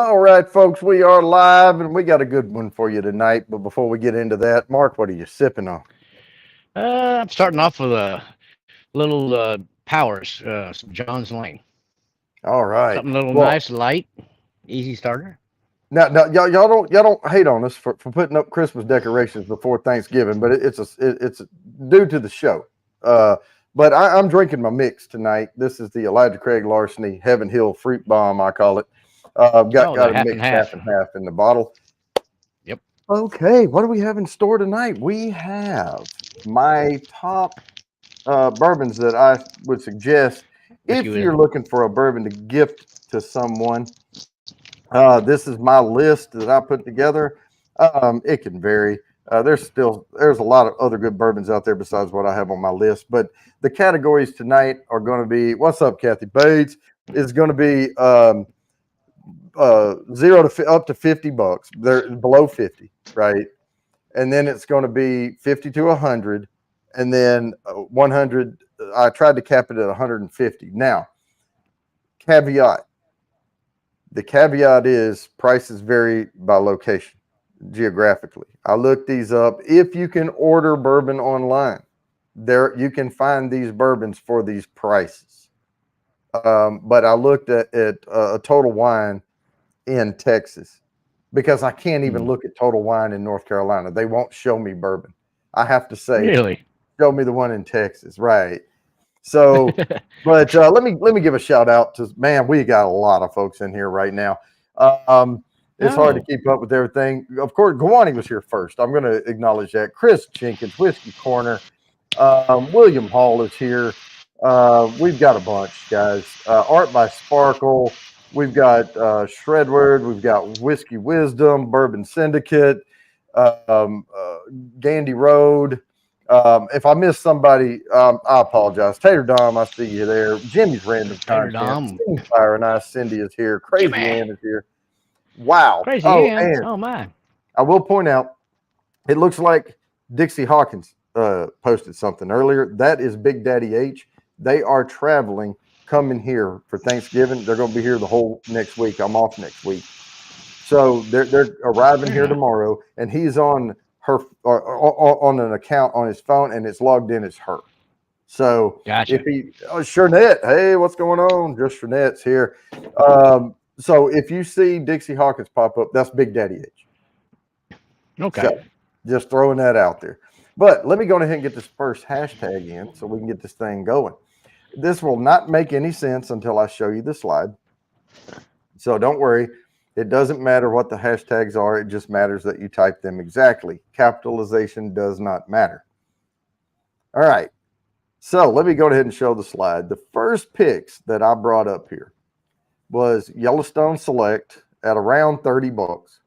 All right, folks, we are live and we got a good one for you tonight. But before we get into that, Mark, what are you sipping on? I'm starting off with a little Powers, some John's Lane. All right. Something a little Well, nice, light, easy starter. now y'all don't hate on us for putting up Christmas decorations before Thanksgiving, but it's due to the show. Uh, but I'm drinking my mix tonight. This is the Elijah Craig Larceny Heaven Hill Fruit Bomb, I call it. I've got Oh, the got a half and mix half half. and half in the bottle. Yep. Okay, what do we have in store tonight? We have my top bourbons that I would suggest Whiskey if you're wisdom. looking for a bourbon to gift to someone. This is my list that I put together. It can vary. There's a lot of other good bourbons out there besides what I have on my list. But the categories tonight are going to be what's up, Kathy Bates is going to be up to $50. They're below 50, right? And then it's going to be 50 to 100, and then 100. I tried to cap it at 150. Now, caveat. The caveat is prices vary by location, geographically. I looked these up. If you can order bourbon online, there you can find these bourbons for these prices. But I looked at a Total Wine in Texas because I can't even Hmm. look at Total Wine in North Carolina. They won't show me bourbon. I have to say, Really? show me the one in Texas, right? So, but let me give a shout out to man. We got a lot of folks in here right now. It's hard to Oh, keep up with everything. Of course, Gawani was here first. I'm going to acknowledge that. Chris Jenkins, Whiskey Corner. William Hall is here. We've got a bunch, guys. Art by Sparkle. We've got Shredward. We've got Whiskey Wisdom, Bourbon Syndicate, Gandy Road. If I miss somebody, I apologize. Tater Dom, I see you there. Jimmy's Random Tater Content. Dom. Steam Fire and I, Cindy is here. Crazy Jimmy. Ann is here. Wow. Crazy Oh, Ann. and Oh, my. I will point out, it looks like Dixie Hawkins posted something earlier. That is Big Daddy H. They are traveling, coming here for Thanksgiving. They're going to be here the whole next week. I'm off next week. So they're arriving Very here nice. tomorrow, and he's on her on an account on his phone, and it's logged in as her. So if Gotcha. he, Shernette, hey, what's going on? Just Shernette's here. So if you see Dixie Hawkins pop up, that's Big Daddy H. Okay. So just throwing that out there. But let me go ahead and get this first hashtag in so we can get this thing going. This will not make any sense until I show you the slide. So don't worry. It doesn't matter what the hashtags are. It just matters that you type them exactly. Capitalization does not matter. All right. So let me go ahead and show the slide. The first picks that I brought up here was Yellowstone Select at around $30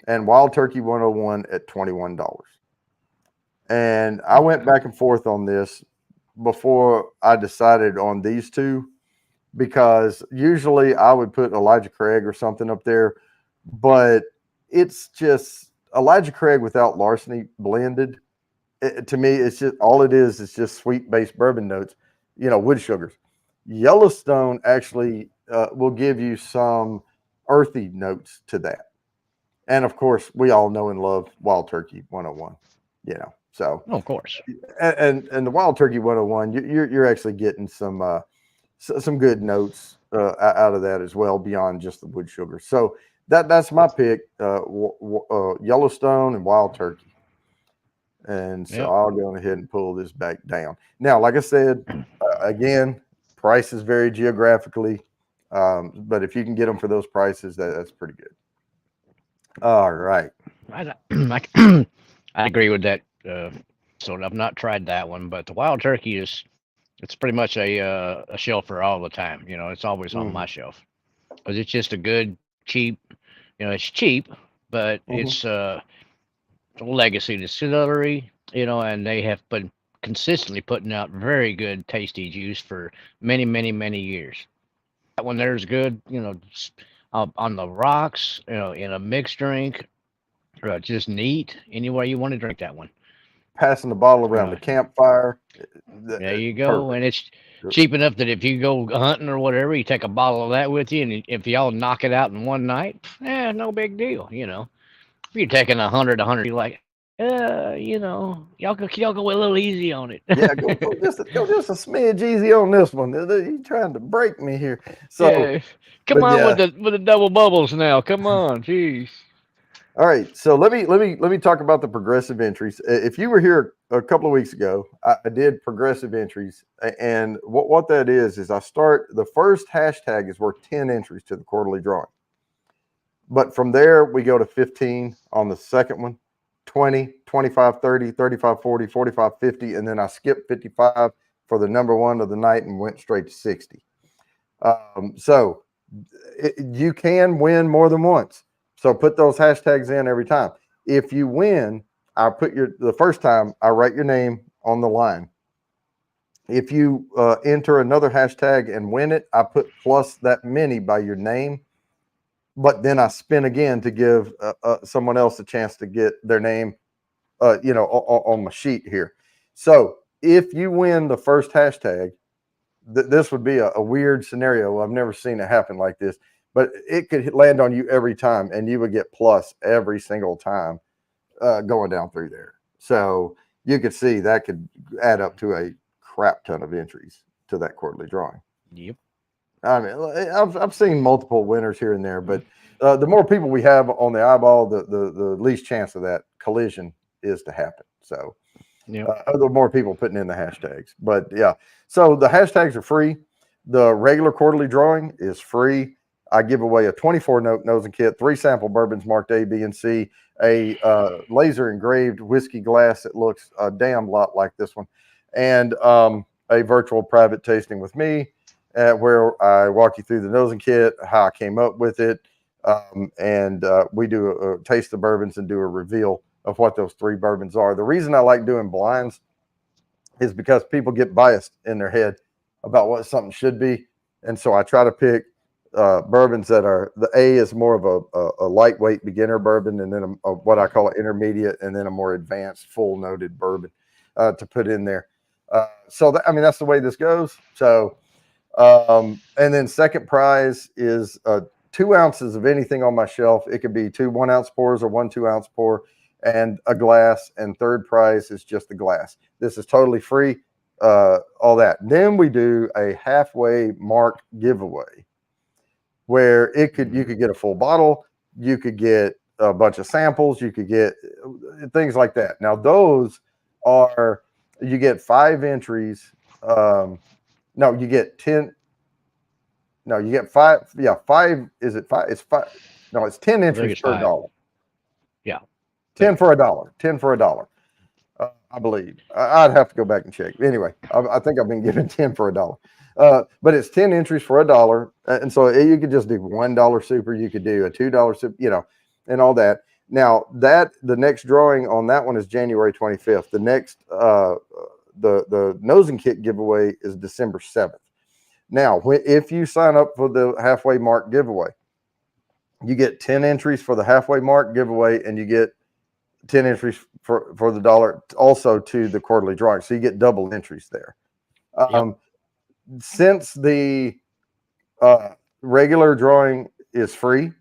and Wild Turkey 101 at $21. And I went Okay. back and forth on this before I decided on these two because usually I would put Elijah Craig or something up there, but it's just Elijah Craig without larceny blended. To me, it's just all it is. It's just sweet based bourbon notes, wood sugars. Yellowstone actually will give you some earthy notes to that. And of course, we all know and love Wild Turkey 101, So, Oh, of course. and the Wild Turkey 101, you're actually getting some good notes out of that as well beyond just the wood sugar. So that's my pick, Yellowstone and Wild Turkey. And so Yep. I'll go ahead and pull this back down. Now, like I said, again, prices vary geographically, but if you can get them for those prices, that's pretty good. All right. I, I, I agree with that. So I've not tried that one, but the wild turkey is it's pretty much a shelfer all the time. It's always on my Mhm, shelf because it's just a good cheap. It's cheap, but mhm. it's a legacy distillery. And they have been consistently putting out very good tasty juice for many, many, many years. That one there's good. On the rocks. In a mixed drink. Just neat. Any way you want to drink that one. passing the bottle around the Right. campfire. There you go. Perfect. And it's cheap enough that if you go hunting or whatever, you take a bottle of that with you, and if y'all knock it out in one night, no big deal. If you're taking 100, you're like, y'all go a little easy on it. Yeah, go just a smidge easy on this one. You trying to break me here. So, Yeah, come but on yeah. with the double bubbles now. Come on, jeez. All right. So let me talk about the progressive entries. If you were here a couple of weeks ago, I did progressive entries, and what that is I start the first hashtag is worth 10 entries to the quarterly drawing. But from there, we go to 15 on the second one, 20, 25, 30, 35, 40, 45, 50, and then I skipped 55 for the number one of the night and went straight to 60. So you can win more than once. So put those hashtags in every time. If you win, I put the first time I write your name on the line. If you enter another hashtag and win it, I put plus that many by your name, but then I spin again to give someone else a chance to get their name, on my sheet here. So if you win the first hashtag, this would be a weird scenario. I've never seen it happen like this, but it could land on you every time, and you would get plus every single time going down through there. So you could see that could add up to a crap ton of entries to that quarterly drawing. Yep. I mean, I've seen multiple winners here and there, but the more people we have on the eyeball, the least chance of that collision is to happen. So Yep. the more people putting in the hashtags. But yeah, so the hashtags are free. The regular quarterly drawing is free. I give away a 24 note nosing kit, 3 sample bourbons marked A, B, and C, a laser engraved whiskey glass that looks a damn lot like this one, and a virtual private tasting with me, where I walk you through the nosing kit, how I came up with it, and we do a taste the bourbons and do a reveal of what those 3 bourbons are. The reason I like doing blinds is because people get biased in their head about what something should be. And so I try to pick bourbons that are, the A is more of a lightweight beginner bourbon, and then what I call an intermediate, and then a more advanced full noted bourbon to put in there. That's the way this goes. So, and then second prize is 2 ounces of anything on my shelf. It could be 2 1-ounce pours or 1 2-ounce pour and a glass. And third prize is just a glass. This is totally free. All that. Then we do a halfway mark giveaway where you could get a full bottle, you could get a bunch of samples, you could get things like that. Now those are, you get 5 entries. No, you get 10. No, you get 5. Yeah, 5. Is it 5? It's 5. No, it's 10 entries it's per 5. dollar. Yeah. 10 for a dollar. 10 for a dollar. I believe. I'd have to go back and check. Anyway, I think I've been given 10 for a dollar. But it's 10 entries for a dollar. And so you could just do $1 super. You could do a $2 super, and all that. Now the next drawing on that one is January 25th. The next, the nosing kit giveaway is December 7th. Now, if you sign up for the halfway mark giveaway, you get 10 entries for the halfway mark giveaway, and you get 10 entries for the dollar also to the quarterly drawing. So you get double entries there. Yep. Since the regular drawing is free,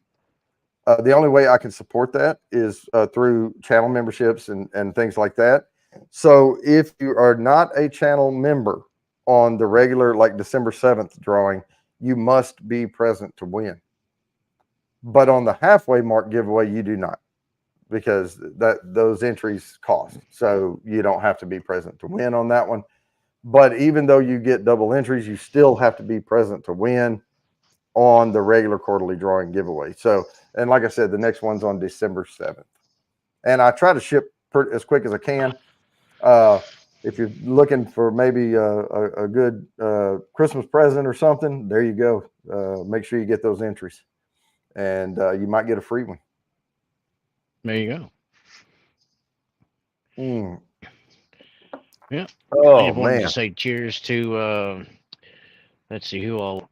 the only way I can support that is through channel memberships and things like that. So if you are not a channel member on the regular, like December 7th drawing, you must be present to win. But on the halfway mark giveaway, you do not, because those entries cost. So you don't have to be present to win on that one. But even though you get double entries, you still have to be present to win on the regular quarterly drawing giveaway. So, and like I said, the next one's on December 7th. And I try to ship as quick as I can. If you're looking for maybe a good Christmas present or something, there you go. Make sure you get those entries, and you might get a free one. There you go. Mm. Yeah. I Oh just wanted to man. say cheers to let's see who all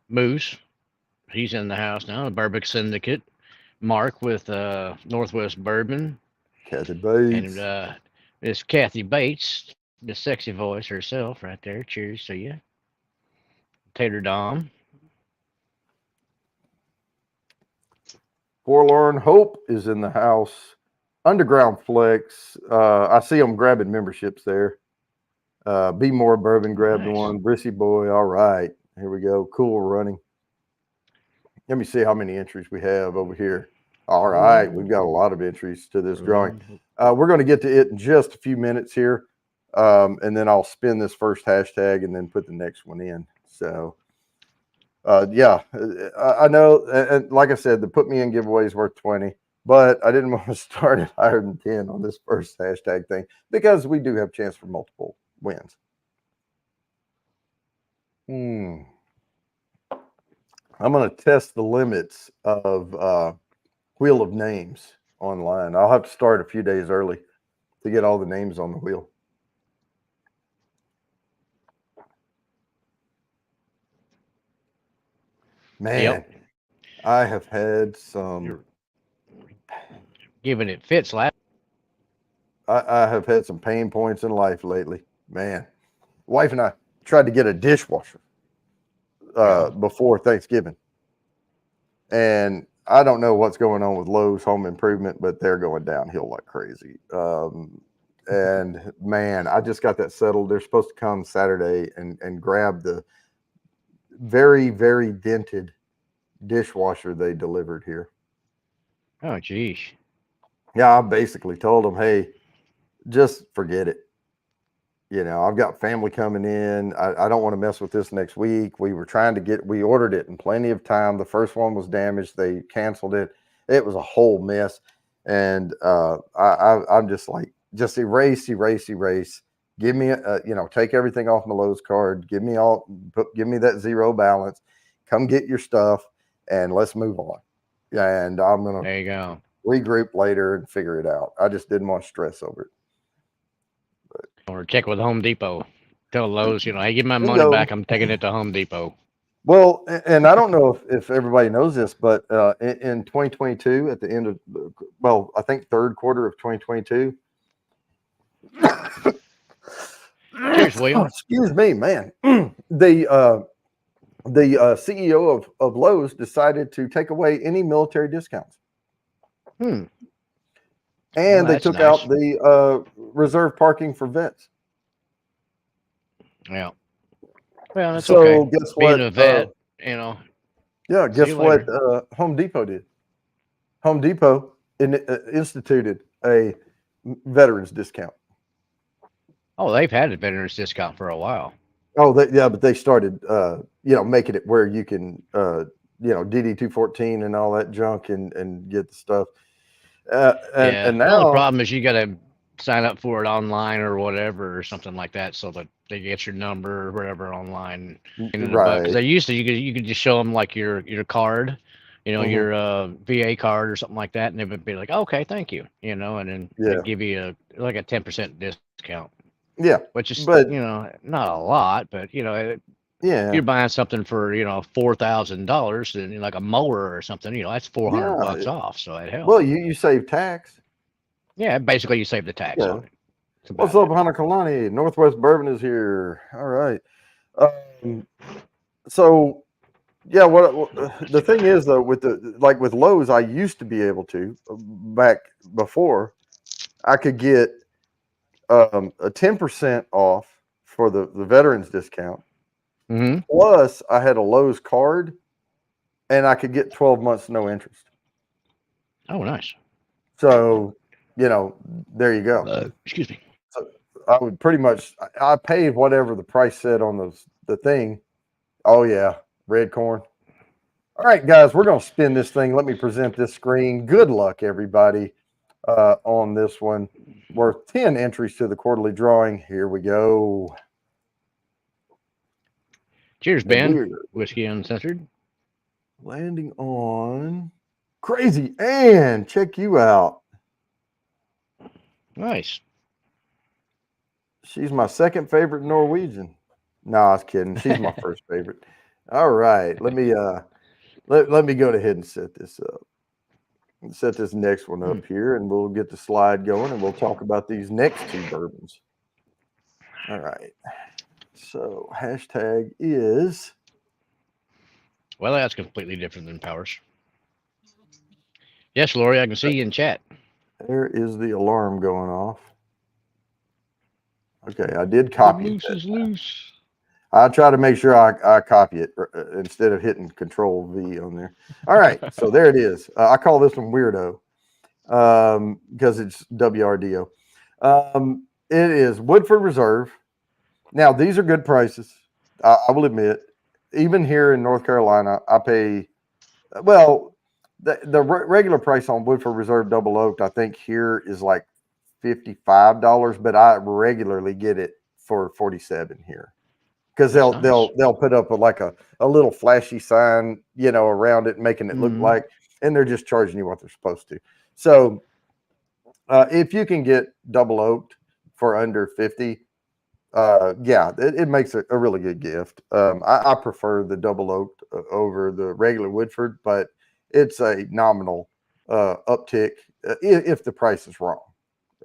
Moose. He's in the house now, the Bourbon Syndicate. Mark with Northwest Bourbon, Kathy and Bates. Miss Kathy Bates, the sexy voice herself, right there. Cheers to you, Tater Dom. Forlorn Hope is in the house. Underground Flex. I see them grabbing memberships there. Be More Bourbon grabbed Nice. one. Brissy Boy. All right. Here we go. Cool running. Let me see how many entries we have over here. All right. We've got a lot of entries to this drawing. We're going to get to it in just a few minutes here. And then I'll spin this first hashtag and then put the next one in. So, yeah, I know. And like I said, the put me in giveaway is worth 20, but I didn't want to start at higher than 10 on this first hashtag thing because we do have a chance for multiple wins. I'm going to test the limits of Wheel of Names online. I'll have to start a few days early to get all the names on the wheel. Man, Yep. I have had some. You're giving it fits last. I have had some pain points in life lately. Man, wife and I tried to get a dishwasher before Thanksgiving, and I don't know what's going on with Lowe's Home Improvement, but they're going downhill like crazy. And man, I just got that settled. They're supposed to come Saturday and grab the very, very dented dishwasher they delivered here. Oh, geez. Yeah, I basically told them, hey, just forget it. You know, I've got family coming in. I don't want to mess with this next week. We ordered it in plenty of time. The first one was damaged. They canceled it. It was a whole mess. And I'm just like, just erase. Give me take everything off my Lowe's card. Give me that zero balance. Come get your stuff and let's move on. And I'm going There to you go. regroup later and figure it out. I just didn't want to stress over it. Or check with Home Depot. Tell Lowe's, hey, give my money Bingo. back. I'm taking it to Home Depot. Well, and I don't know if everybody knows this, but in 2022, at the end of, I think third quarter of 2022. Cheers, William. Excuse me, man. The CEO of Lowe's decided to take away any military discounts. Hmm. And they that's took nice. out the reserve parking for vets. Yeah. Well, that's So okay. guess Being what? a vet, Yeah, See guess you what? later. Home Depot did. Home Depot instituted a veterans discount. Oh, they've had a veterans discount for a while. Oh, but they started, making it where you can, DD 214 and all that junk and get the stuff. And Yeah. The only now, problem is you got to sign up for it online or whatever or something like that, so that they get your number or whatever online. Because right, they used to, you could just show them like your card, your VA card or something like that, and they would be like, okay, thank you, and then they yeah, give you like a 10% discount, yeah, which is but not a lot, but yeah, you're buying something for $4,000 and like a mower or something, that's $400 yeah. off, so it Well, helps. you save tax. Yeah, basically you save the tax Yeah. on it. That's What's about up, it. Hannah Kalani? Northwest Bourbon is here. All right. So yeah, what the thing is though, with with Lowe's, I used to be able to back before I could get a 10% off for the veterans discount. Mm-hmm. Plus, I had a Lowe's card, and I could get 12 months no interest. Oh, nice. So, there you go. Excuse me. So I would pretty much I paid whatever the price said on the thing. Oh yeah, red corn. All right, guys, we're gonna spin this thing. Let me present this screen. Good luck, everybody, on this one. Worth 10 entries to the quarterly drawing. Here we go. Cheers, And Ben. we're Whiskey Uncensored. landing on Crazy Ann. Check you out. Nice. She's my second favorite Norwegian. No, I was kidding. She's my first favorite. All right, let me let me go ahead and set this up. Let's set this next one Hmm. up here, and we'll get the slide going, and we'll talk about these next two bourbons. All right. So hashtag is Well, that's completely different than Powers. Yes, Lori, I can see you in chat. there is the alarm going off. Okay, I did The copy it. moose is loose. I try to make sure I copy it instead of hitting Control V on there. All right, so there it is. I call this one Weirdo because it's WRDO. It is Woodford Reserve. Now, these are good prices. I will admit, even here in North Carolina, I pay, well, the regular price on Woodford Reserve Double Oaked, I think here is like $55, but I regularly get it for 47 here because That's they'll nice. they'll put up a little flashy sign, around it, making it look Hmm. like, and they're just charging you what they're supposed to. So if you can get Double Oaked for under 50, yeah, it makes a really good gift. I prefer the Double Oaked over the regular Woodford, but it's a nominal uptick if the price is wrong.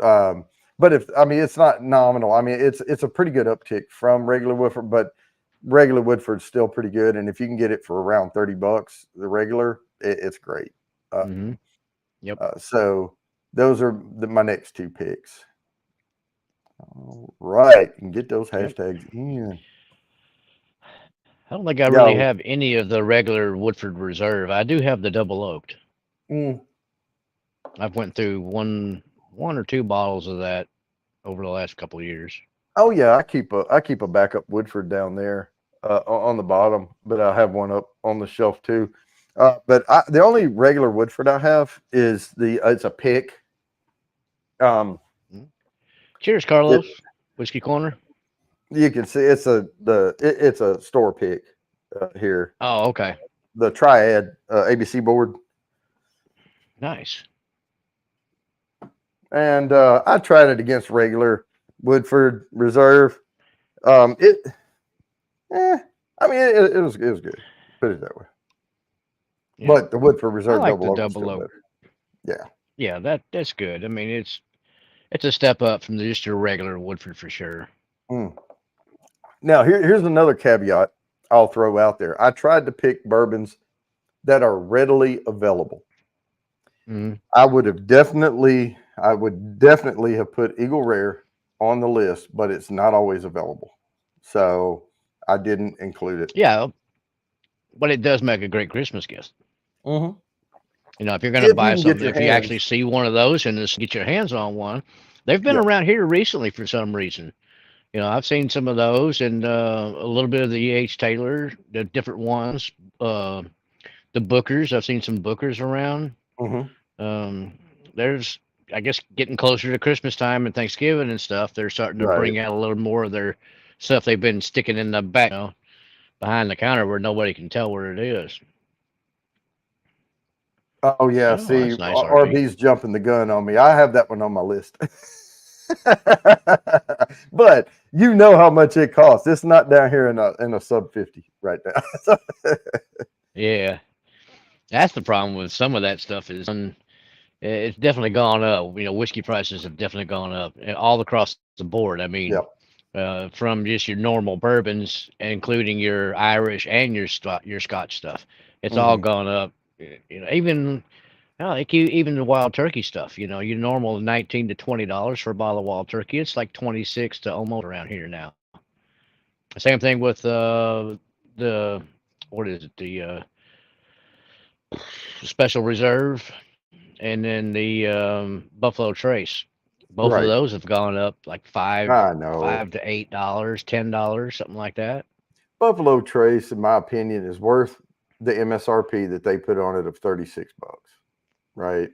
Um, but it's not nominal. I mean, it's a pretty good uptick from regular Woodford, but regular Woodford's still pretty good. And if you can get it for around $30, the regular, it's great. Hmm. Yep. So those are my next two picks. All right, and get those Yep. hashtags in. I don't think I really Yo, have any of the regular Woodford Reserve. I do have the double oaked. mm, I've went through one or two bottles of that over the last couple of years. oh yeah, I keep a backup Woodford down there on the bottom, but I have one up on the shelf too. But the only regular Woodford I have is it's a pick. Um, Mhm. Cheers, it Carlos. Whiskey Corner. You can see it's a store pick here. Oh, okay. The Triad ABC board, Nice. and I tried it against regular Woodford Reserve. It, eh, I mean, it was good. Put it that way. Yeah. But the Woodford I Reserve like Double the Oak is double still oak. better. Yeah. Yeah, that's good. I mean, it's a step up from just your regular Woodford for sure. Mm. Now here's another caveat I'll throw out there. I tried to pick bourbons that are readily available. Hmm. I would definitely have put Eagle Rare on the list, but it's not always available. So I didn't include it. Yeah, but it does make a great Christmas gift. Mm-hmm. If you're going to If you buy can get something, your if you actually hands, see one of those and just get your hands on one, they've been yeah, around here recently for some reason. I've seen some of those and a little bit of the E.H. Taylor, the different ones. Uh, the Bookers, I've seen some Bookers around. mm-hmm. Um, there's, I guess, getting closer to Christmas time and Thanksgiving and stuff. They're starting to Right. bring out a little more of their stuff they've been sticking in the back, behind the counter where nobody can tell where it is. Oh yeah. Oh, See, that's nice, RP. RB's jumping the gun on me. I have that one on my list. But you know how much it costs. It's not down here in a sub 50 right now. Yeah, that's the problem with some of that stuff is it's definitely gone up. Whiskey prices have definitely gone up all across the board. I mean, Yeah. from just your normal bourbons, including your Irish and your Scotch stuff, it's all Mm-hmm. gone up. Even even the wild turkey stuff. Your normal $19 to $20 for a bottle of wild turkey. It's like 26 to almost around here now. Same thing with the what is it? The Special Reserve, and then the Buffalo Trace. Both of Right. those have gone up like I know. five to $8, $10, something like that. Buffalo Trace, in my opinion, is worth the MSRP that they put on it of $36. Right.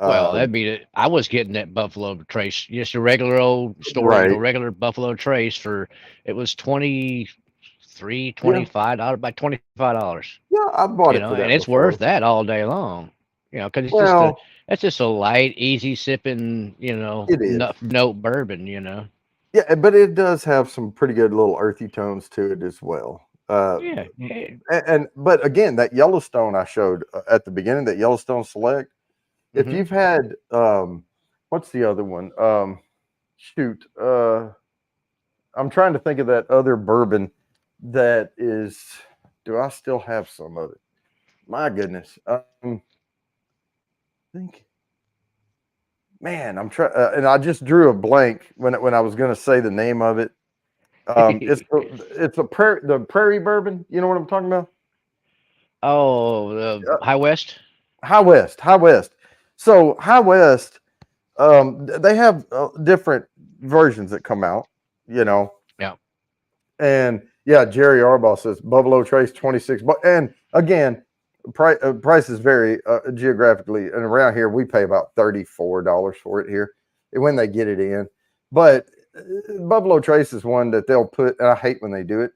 Well, Um, that'd be it. I was getting that Buffalo Trace, just a regular old store, right. regular Buffalo Trace for it was 23, Yeah. $25, by $25. Yeah. I bought it for And that it's worth before. that all day long. Because it's just a Well, that's just a light, easy sipping, it is. note bourbon. Yeah, but it does have some pretty good little earthy tones to it as well. Yeah, yeah. But again, that Yellowstone I showed at the beginning, that Yellowstone Select, if Hmm. you've had what's the other one? Shoot, I'm trying to think of that other bourbon that is. Do I still have some of it? My goodness. Think, man, I'm trying, and I just drew a blank when I was going to say the name of it. The prairie bourbon. You know what I'm talking about? Oh, the Uh, High West. High West, High West. So High West, they have different versions that come out. You know, Yeah. and yeah, Jerry Arbaugh says Buffalo Trace 26. But and again, prices vary geographically, and around here we pay about $34 for it here when they get it in. But Buffalo Trace is one that they'll put. And I hate when they do it.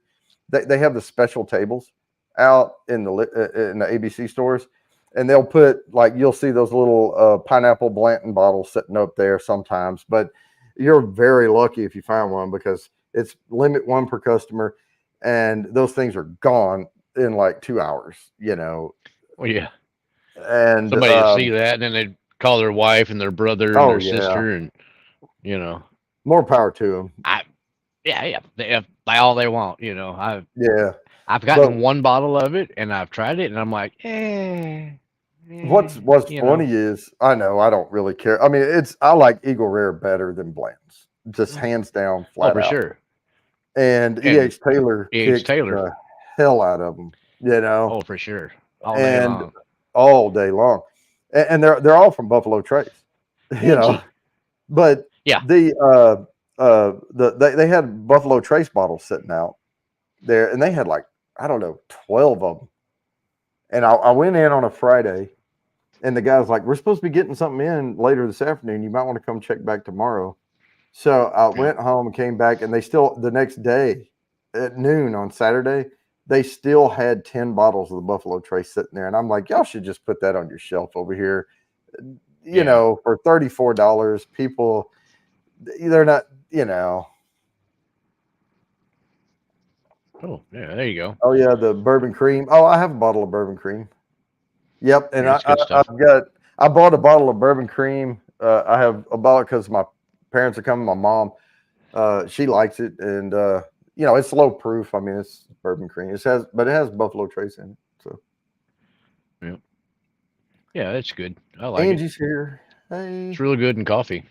They have the special tables out in the ABC stores, and they'll put like you'll see those little pineapple Blanton bottles sitting up there sometimes. But you're very lucky if you find one because it's limit one per customer, and those things are gone in like 2 hours. You know, Well, yeah. and Somebody would see that, and then they'd call their wife and their brother and oh their yeah, sister, and you know, more power to them. I yeah, yeah, they have buy all they want. You know, Yeah, I've but gotten one bottle of it, and I've tried it, and I'm like, what's you know. funny is I know I don't really care. I mean, I like Eagle Rare better than Blanton's, just hands down, Oh, flat for out. sure. And And E.H. Taylor E.H. kicks Taylor. the hell out of them, you know, Oh, for sure. All day and long. all day long. And they're all from Buffalo Trace, you know. Angie. But Yeah. they had Buffalo Trace bottles sitting out there, and they had like I don't know 12 of them. And I went in on a Friday, and the guy was like, "We're supposed to be getting something in later this afternoon. You might want to come check back tomorrow." So I Yeah. went home and came back, and they still the next day at noon on Saturday they still had 10 bottles of the Buffalo Trace sitting there, and I'm like, y'all should just put that on your shelf over here. You Yeah. know, for $34, people they're not, you know. Oh, yeah. There you go. Oh yeah, the bourbon cream. Oh, I have a bottle of bourbon cream. Yep, and Yeah, that's good stuff. I bought a bottle of bourbon cream. I have a bottle because my parents are coming. My mom, she likes it, and you know it's low proof. I mean, it's bourbon cream. But it has Buffalo Trace in it. So Yeah. Yeah, that's good. I like it. Angie's here. It's Hey. really good in coffee,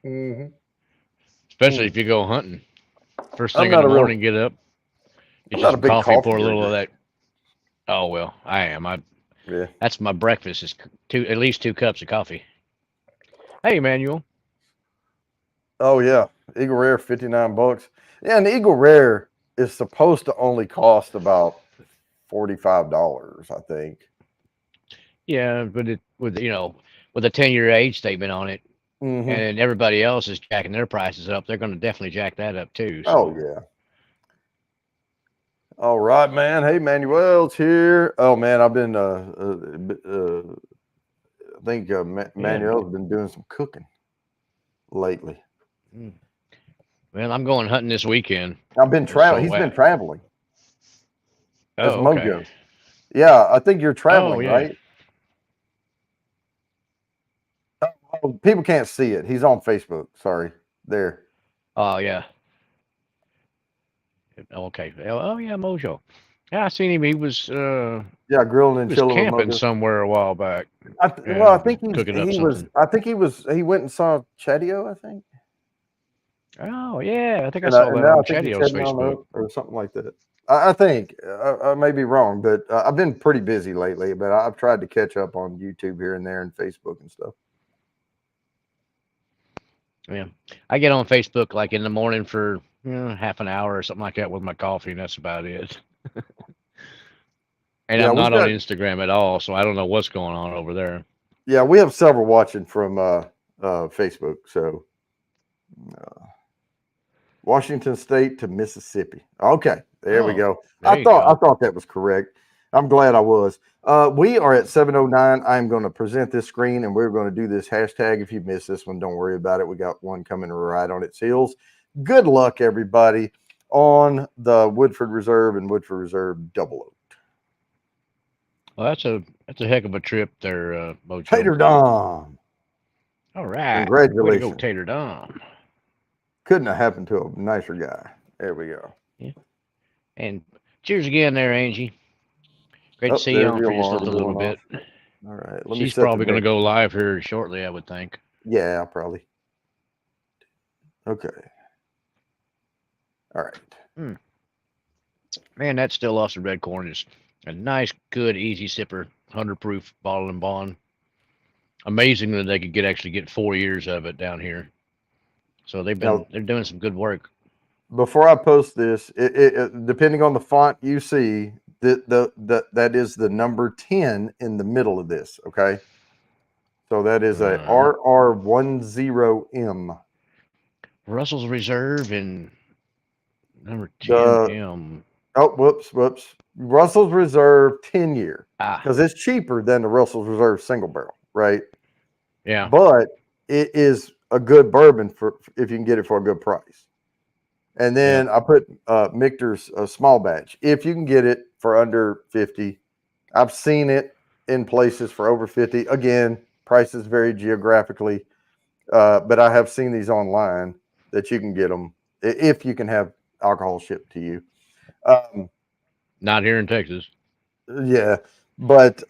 Hmm. especially if you go hunting. First I'm thing in not the a real. morning, get up, I'm get you not a some big coffee, coffee pour a little of drinker. that. Oh well, I am. Yeah. That's my breakfast is at least 2 cups of coffee. Hey, Emmanuel. Oh yeah, Eagle Rare, $59. Yeah, and Eagle Rare is supposed to only cost about $45, I think. Yeah, but it with with a 10-year age statement on it, Hmm. and everybody else is jacking their prices up, they're going to definitely jack that up too. Oh So yeah. All right, man. Hey, Manuel's here. Oh man, I've been I think yeah. Manuel's been doing some cooking lately. Mm. Well, I'm going hunting this weekend. I've been traveling. So He's been traveling. That's oh, okay. Mojo. Yeah, I think you're Oh traveling, yeah. right? Oh, people can't see it. He's on Facebook. Sorry. There. Oh yeah. Okay. Oh yeah, Mojo. Yeah, I seen him. Yeah, grilling He and was chilling with camping Mojo. somewhere a while back. Well, Yeah, I think cooking up he was. something. I think he was. He went and saw Chadio. I think, Oh yeah, I think I and saw and that now I on think he's Chatio's heading on Facebook. up or something like that. I think I may be wrong, but I've been pretty busy lately. But I've tried to catch up on YouTube here and there and Facebook and stuff. Yeah, I get on Facebook like in the morning for half an hour or something like that with my coffee, and that's about it. And Yeah, I'm we've not on got. Instagram at all, so I don't know what's going on over there. Yeah, we have several watching from Facebook. So Washington State to Mississippi. Okay, there we Oh, go. there you I go. thought that was correct. I'm glad I was. We are at 7:09. I'm going to present this screen, and we're going to do this hashtag. If you missed this one, don't worry about it. We got one coming right on its heels. Good luck, everybody, on the Woodford Reserve and Woodford Reserve Double Oak. Well, that's a heck of a trip there, Mojo. Tater Dom. All right, way to go, Congratulations. Tater Dom. Couldn't have happened to a nicer guy. There we go. Yeah, and cheers again, there, Angie. Great to Oh, see you there's on the for just a alarm little going off. bit. All right. Let me She's set the probably going to next. go live here shortly, I would think. Yeah, probably. Okay. All right. Hmm. Man, that still Austin Red Corn is a nice, good, easy sipper, 100 proof bottle and bond. Amazing that they could actually get 4 years of it down here. So Now, they're doing some good work. before I post this, depending on the font you see, that is the number 10 in the middle of this. Okay. So that is a Uh, RR10M. Russell's Reserve and number The 10M. Oh, whoops. Russell's Reserve 10-year Ah, because it's cheaper than the Russell's Reserve single barrel, right? yeah, But it is a good bourbon for if you can get it for a good price. And yeah, then I put Michter's small batch if you can get it for under 50. I've seen it in places for over 50. Again, prices vary geographically, but I have seen these online that you can get them if you can have alcohol shipped to you. Um, not here in Texas. yeah, but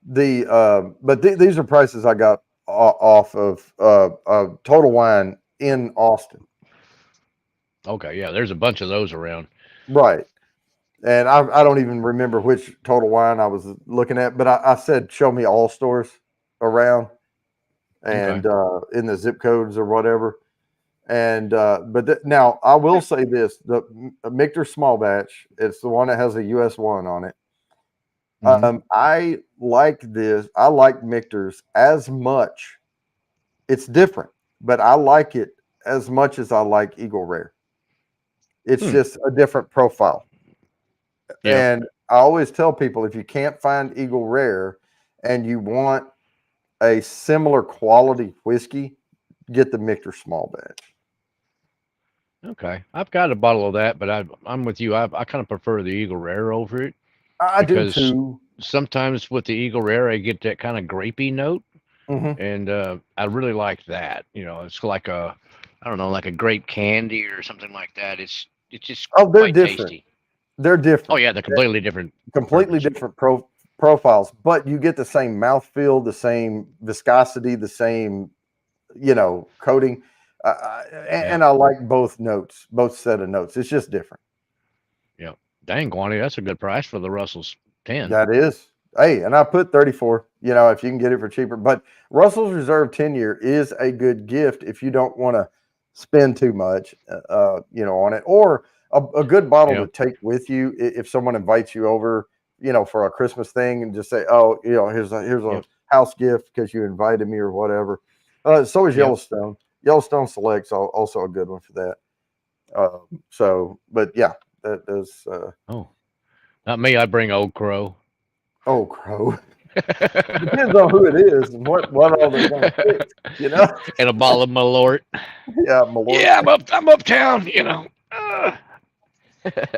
these are prices I got off of Total Wine in Austin, Okay, yeah, there's a bunch of those around. right? And I don't even remember which Total Wine I was looking at, but I said show me all stores around Okay. and in the zip codes or whatever. And now I will say this: the Michter Small Batch, it's the one that has a US 1 on it. Hmm. I like this. I like Michter's as much. It's different, but I like it as much as I like Eagle Rare. It's Hmm. just a different profile. Yeah. And I always tell people if you can't find Eagle Rare and you want a similar quality whiskey, get the Michter Small Batch. Okay. I've got a bottle of that, but I'm with you. I kind of prefer the Eagle Rare over it I do because too. sometimes with the Eagle Rare, I get that kind of grapey note, Hmm. and I really like that. You know, it's like I don't know, like a grape candy or something like that. It's just Oh, they're quite different. tasty. They're Oh different. yeah, they're completely different Completely bourbons. different profiles, but you get the same mouthfeel, the same viscosity, the same coating. Yeah. And I like both notes, both set of notes. It's just different. Yeah. Dang, Guani, that's a good price for the Russell's 10. That is. Hey, and I put 34, if you can get it for cheaper. But Russell's Reserve 10-year is a good gift if you don't want to spend too much, on it. Or a good bottle Yeah. to take with you if someone invites you over, for a Christmas thing and just say, oh, here's a Yep. house gift because you invited me or whatever. So is Yep. Yellowstone. Yellowstone Select's also a good one for that. But yeah, that does. Oh, not me. I bring Old Crow. Oh, Crow. Depends on who it is and what all they're going to fix, And a bottle of Malort. Yeah, Malort. Yeah, I'm uptown, you know.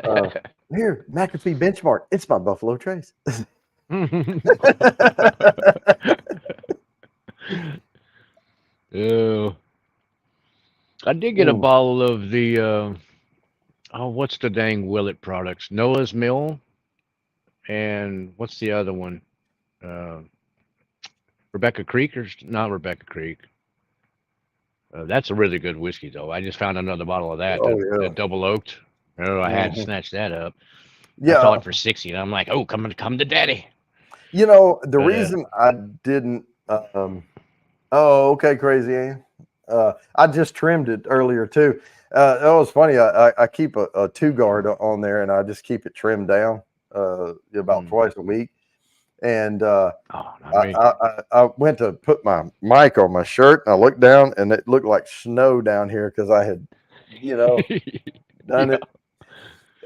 Uh, Here, McAfee benchmark. It's my Buffalo Trace. Oh, I did get a Mm, bottle of the what's the dang Willet products? Noah's Mill and what's the other one? Uh, Rebecca Creek or not Rebecca Creek? That's a really good whiskey though. I just found another bottle of that oh that yeah. double oaked. Oh, I had to Mhm. snatch that up. I saw Yeah. it for 60, and I'm like, oh, come to daddy. The But reason I didn't. Oh, okay, crazy. Ann. I just trimmed it earlier too. That was funny. I keep a two guard on there, and I just keep it trimmed down about mm, twice a week. And oh, not I, me. I went to put my mic on my shirt, and I looked down, and it looked like snow down here because I had, you know, done Yeah. it,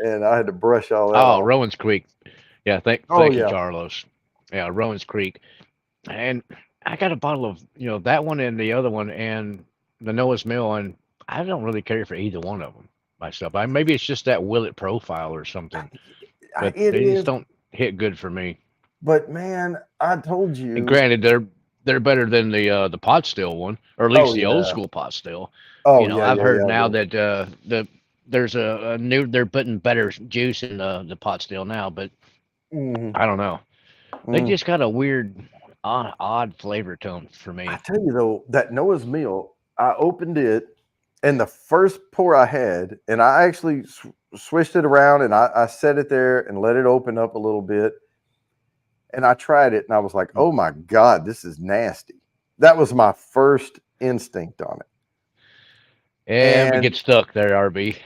and I had to brush all that Oh, off. Rowan's Creek. Yeah, Oh thank you, yeah, Carlos. Yeah, Rowan's Creek. And I got a bottle of, that one and the other one and the Noah's Mill, and I don't really care for either one of them myself. Maybe it's just that Willet profile or something, but it they just is. don't hit good for me. But man, I told And you. granted, they're better than the pot still one, or at Oh least the old yeah. school pot still. Oh yeah, I've yeah, heard yeah. now that there's a new they're putting better juice in the pot still now, but Mhm, I don't know. They mhm. just got a weird, odd flavor to them for I me. tell you though, that Noah's Meal, I opened it, and the first pour I had, and I actually swished it around, and I set it there and let it open up a little bit, and I tried it, and I was like, Mm. "Oh my god, this is nasty." That was my first instinct on it, Yeah, we and get stuck there, RB.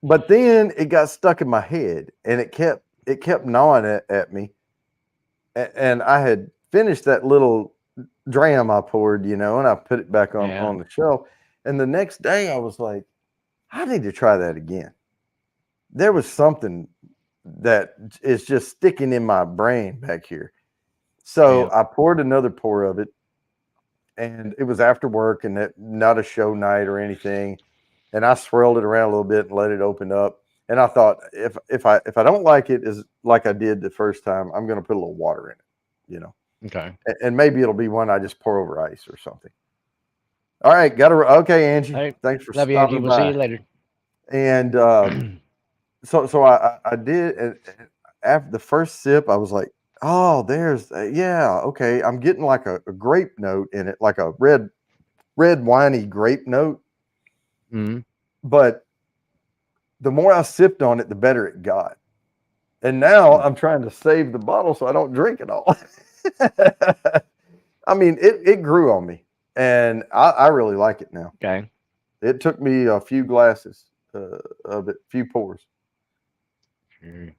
but then it got stuck in my head, and it kept gnawing at me, and I had finished that little dram I poured, and I put it back on Yeah, on the shelf. And the next day, I was like, I need to try that again. There was something that is just sticking in my brain back here. So yeah. I poured another pour of it, and it was after work, and not a show night or anything. And I swirled it around a little bit and let it open up. And I thought, if I don't like it as like I did the first time, I'm going to put a little water in it, Okay. and maybe it'll be one I just pour over ice or something. All right, got to. Okay, Angie, Hey, thanks for love you, Angie. stopping We'll see by. you later. And so I did, and after the first sip, I was like, oh, there's yeah, okay. I'm getting like a grape note in it, like a red winey grape note. Mm. But the more I sipped on it, the better it got. And now I'm trying to save the bottle so I don't drink it all. I mean, it grew on me, and I really like it now. Okay. It took me a few glasses of it, few pours. Sure.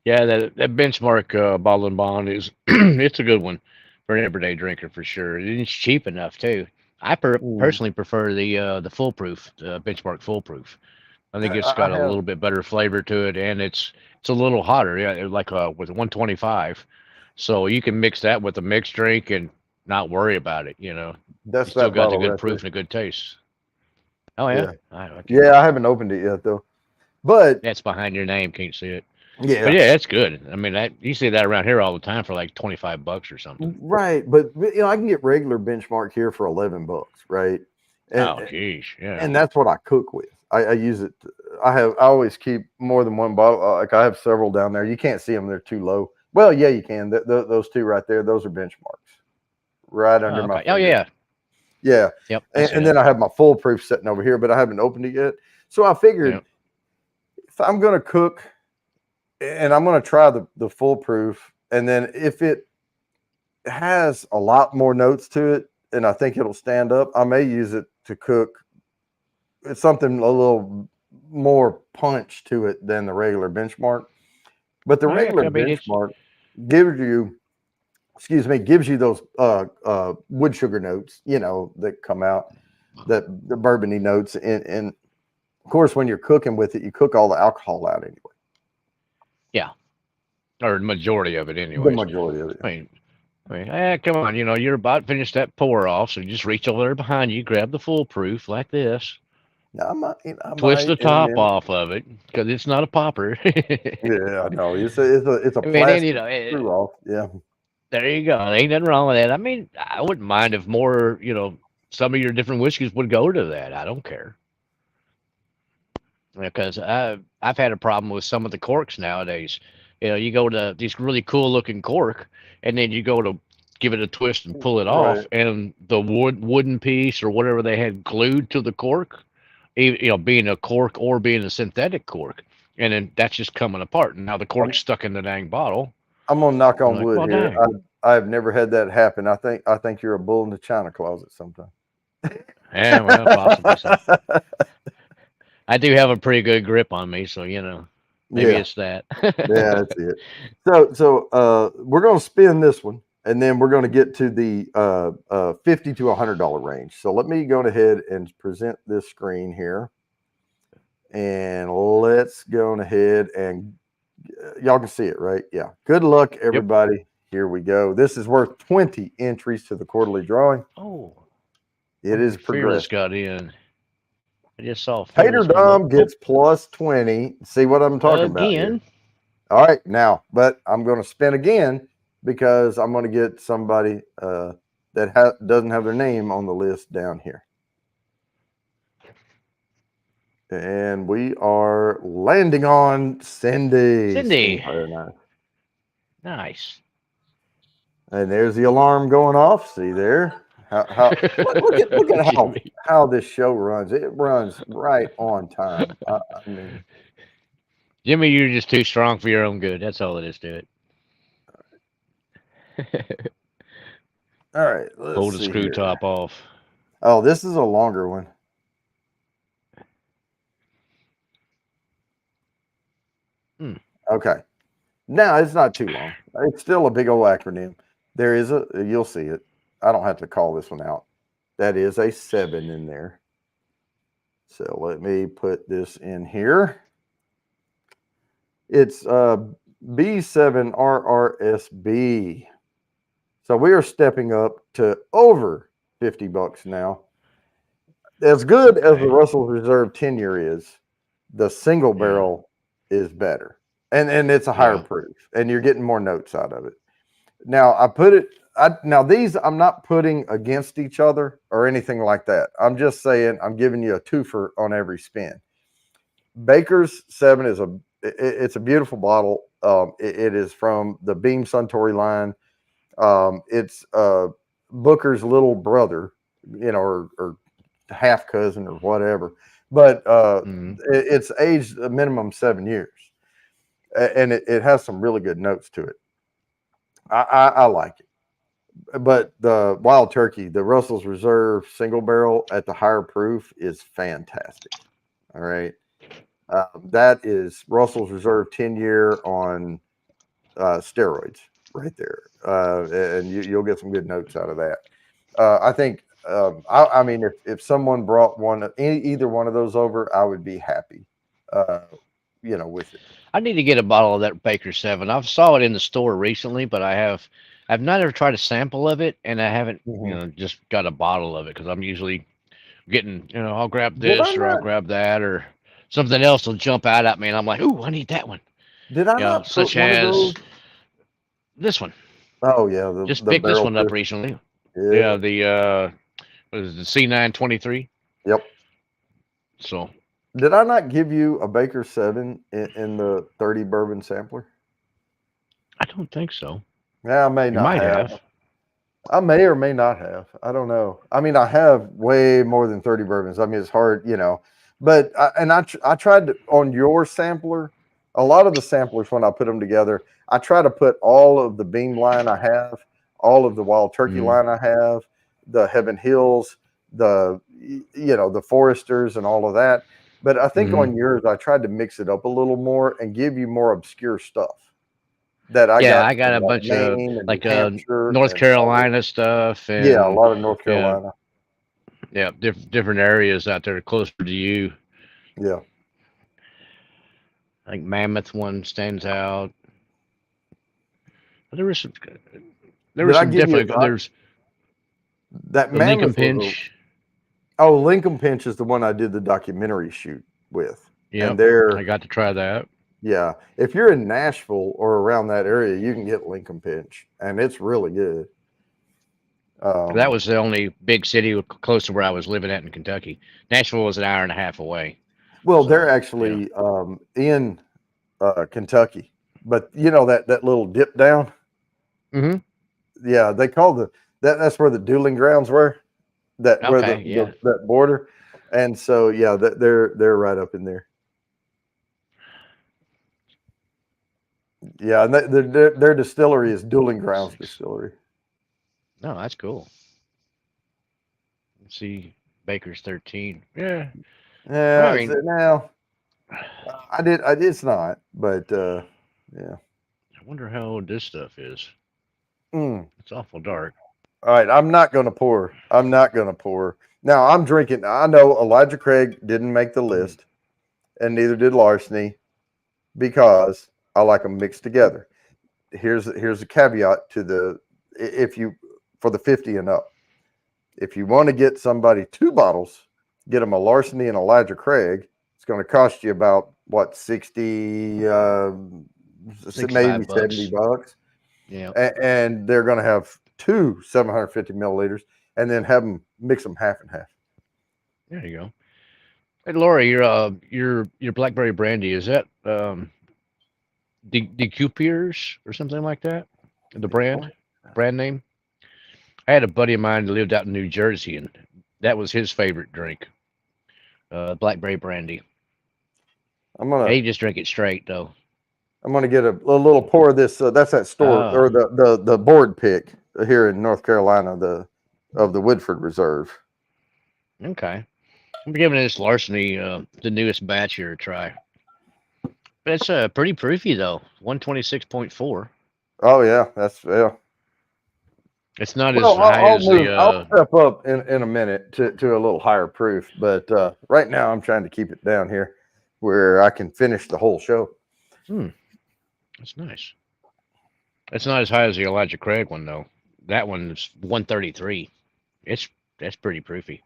Yeah, that benchmark bottle and bond is it's a good one for an everyday drinker for sure. And it's cheap enough too. I Mm. personally prefer the foolproof benchmark foolproof. I think it's I got a have little bit better flavor to it, and it's a little hotter. Yeah, like with 125, so you can mix that with a mixed drink and not worry about it. You that's still that got the bottle good right proof there. and a good taste. Oh yeah, Yeah, okay. yeah. I haven't opened it yet though, but That's behind your name. Can't see it. But yeah, yeah, that's good. I mean, you see that around here all the time for like 25 bucks or something. right. But I can get regular benchmark here for $11, right? And Oh, geez, yeah. and that's what I cook with. I use it. I always keep more than one bottle. Like I have several down there. You can't see them; they're too low. Well, yeah, you can. Those two right there, those are benchmarks, right under Oh, my okay. Oh, finger. yeah. Yeah, Yep, I and, see and them. then I have my foolproof sitting over here, but I haven't opened it yet. So I figured Yep. if I'm going to cook and I'm going to try the foolproof, and then if it has a lot more notes to it, and I think it'll stand up, I may use it to cook. It's something a little more punch to it than the regular benchmark. But the Oh, yeah. regular I mean, it's benchmark gives you, excuse me, gives you those wood sugar notes, that come out, that the bourbony notes, and of course, when you're cooking with it, you cook all the alcohol out anyway. yeah, or the majority of it, The anyways. majority of it. I mean, come on. You're about to finish that pour off, so just reach over there behind you, grab the foolproof like this, Yeah, I twist might the in a top minute. off of it because it's not a popper. Yeah, I know. It's a I mean, and plastic screw off. Yeah. there you go. Ain't nothing wrong with that. I mean, I wouldn't mind if more, some of your different whiskeys would go to that. I don't care. Because I've had a problem with some of the corks nowadays. You go to these really cool looking cork, and then you go to give it a twist and pull it Right. off, and the wooden piece or whatever they had glued to the cork, being a cork or being a synthetic cork, and then that's just coming apart. And now the I'm, cork's stuck in the dang bottle. I'm gonna knock You're on like, wood well, here. dang. I've never had that happen. I think you're a bull in the china closet sometime. Yeah, well, possibly so. I do have a pretty good grip on me, so maybe Yeah. it's that. Yeah, that's it. So we're gonna spin this one, and then we're gonna get to the $50 to $100 range. So let me go ahead and present this screen here, and let's go ahead and y'all can see it, right? Yeah. Good luck, Yep. everybody. Here we go. This is worth 20 entries to the quarterly drawing. Oh, It wonder is if Fearless progressive. got in. I just saw Tater Fearless come up. Dom Oh, gets plus 20. See what I'm talking about here. again. All right, now, but I'm going to spin again. because I'm going to get somebody that doesn't have their name on the list down here. And we are landing on Cindy. Cindy. Very nice. Nice. And there's the alarm going off. See there? Look at how this show runs. It runs right on time. I mean, Jimmy, you're just too strong for your own good. That's all it is to it. all right. Let's Hold the see screw here. top off. Oh, this is a longer one. Okay. Now it's not too long. It's still a big old acronym. There is you'll see it. I don't have to call this one out. That is a 7 in there. So let me put this in here. It's B7RRSB. So we are stepping up to over $50 now. As good as the Russell's Reserve 10-year is, the single barrel is better. And it's a higher proof, and you're getting more notes out of it. Now these I'm not putting against each other or anything like that. I'm just saying I'm giving you a twofer on every spin. Baker's 7 is it's a beautiful bottle. It is from the Beam Suntory line. It's Booker's little brother, or half cousin or whatever. But it's aged a minimum 7 years. And it has some really good notes to it. I like it. But the Wild Turkey, the Russell's Reserve single barrel at the higher proof is fantastic. All right. That is Russell's Reserve 10-year on steroids right there. And you'll get some good notes out of that. I think, I mean, if someone brought either one of those over, I would be happy, with it. I need to get a bottle of that Baker 7. I saw it in the store recently, but I've not ever tried a sample of it, and I haven't, just got a bottle of it because I'm usually getting, I'll grab this or I'll grab that or something else will jump out at me, and I'm like, ooh, I need that one. Did I not such put one as of those? This one? Oh yeah, just picked this one up recently. Yeah, the what is it, the C923? Yep. So. Did I not give you a Baker 7 in the 30 bourbon sampler? I don't think so. Yeah, I might have. I may or may not have. I don't know. I mean, I have way more than 30 bourbons. I mean, it's hard, But I tried to, on your sampler, a lot of the samplers when I put them together, I try to put all of the Beam line I have, all of the Wild Turkey line I have, the Heaven Hills, the Foresters and all of that. But I think on yours, I tried to mix it up a little more and give you more obscure stuff that I got. I got a bunch of like North Carolina stuff. And, a lot of North Carolina. Yeah, different areas out there closer to you. Yeah. I think Mammoth one stands out. There was some definitely there's that the Lincoln Pinch. Oh, Lincoln Pinch is the one I did the documentary shoot with. Yeah, and I got to try that. Yeah, if you're in Nashville or around that area, you can get Lincoln Pinch, and it's really good. That was the only big city close to where I was living at in Kentucky. Nashville was an hour and a half away. Well, they're actually in Kentucky, but that little dip down. Yeah, they call that's where the dueling grounds were. That border, and so they're right up in there. Yeah, and their distillery is Dueling Grounds Distillery. No, that's cool. Let's see, Baker's 13. Yeah. Yeah. I mean, now, it's not, but yeah. I wonder how old this stuff is. It's awful dark. All right, I'm not going to pour. Now I'm drinking. I know Elijah Craig didn't make the list, and neither did Larceny, because I like them mixed together. Here's a caveat to for the 50 and up. If you want to get somebody 2 bottles, get them a Larceny and Elijah Craig. It's going to cost you about what, 60, maybe $70. Yeah. and they're going to have two 750 milliliters, and then have them mix them half and half. There you go. Hey, Laura, your blackberry brandy is that Decupiers or something like that? The brand name. I had a buddy of mine that lived out in New Jersey, and that was his favorite drink. Blackberry brandy. I'm And gonna he just drink it straight though. I'm gonna get a little pour of this. That's that store Oh, or the board pick here in North Carolina, of the Woodford Reserve. okay. I'm giving this Larceny the newest batch here a try. It's pretty proofy though. 126.4. Oh yeah, that's yeah. It's not as Well, high as the I'll step up in a minute to a little higher proof, but right now I'm trying to keep it down here where I can finish the whole show. hmm, that's nice. It's not as high as the Elijah Craig one though. That one's 133. It's that's pretty proofy.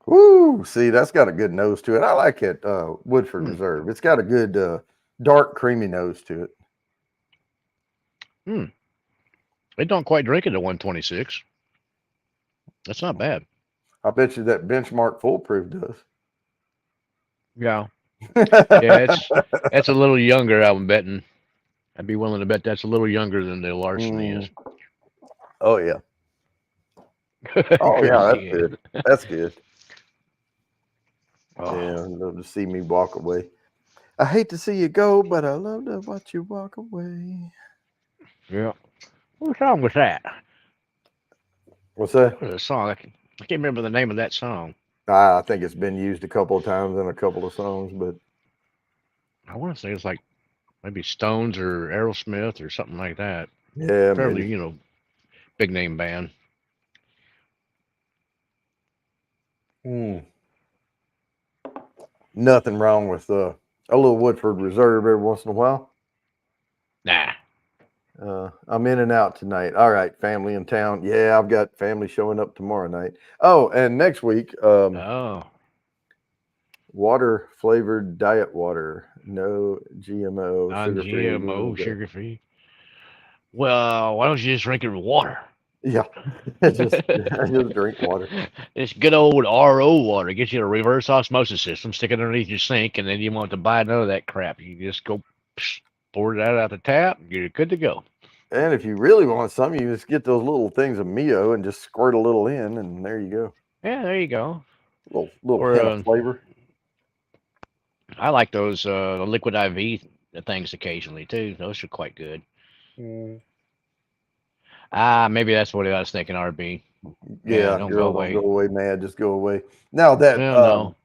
Woo! See, that's got a good nose to it. I like it. Woodford Hmm. Reserve. It's got a good dark, creamy nose to it. Hmm. It don't quite drink it at 126. That's not bad. I bet you that benchmark foolproof does. Yeah. Yeah, it's a little younger, I'm betting. I'd be willing to bet that's a little younger than the Larceny is. Oh yeah. Oh yeah, that's Crazy. good. That's good. Oh, Yeah, love to see me walk away. I hate to see you go, but I love to watch you walk away. yeah. What song was that? What's that? What was the song? I can't remember the name of that song. I think it's been used a couple of times in a couple of songs, but I want to say it's like maybe Stones or Aerosmith or something like that. yeah, Fairly, maybe. big name band. Hmm. Nothing wrong with a little Woodford Reserve every once in a while. Nah. I'm in and out tonight. All right, family in town. Yeah, I've got family showing up tomorrow night. Oh, and next week, Oh, water flavored diet water, no GMO, sugar free. non-GMO, sugar free. Well, why don't you just drink it with water? Yeah, just drink water. It's good old RO water. Gets you a reverse osmosis system, stick it underneath your sink, and then you want to buy none of that crap. You just go pour it out the tap, and you're good to go. And if you really want some, you just get those little things of Mio and just squirt a little in, and there you go. Yeah, there you go. Little Or hint of flavor. I like those liquid IV things occasionally too. Those are quite good. Mm. Ah, maybe that's what I was thinking. RB. Yeah, Yeah, don't go girl, don't go away. away, man. Just go away. Now that Well,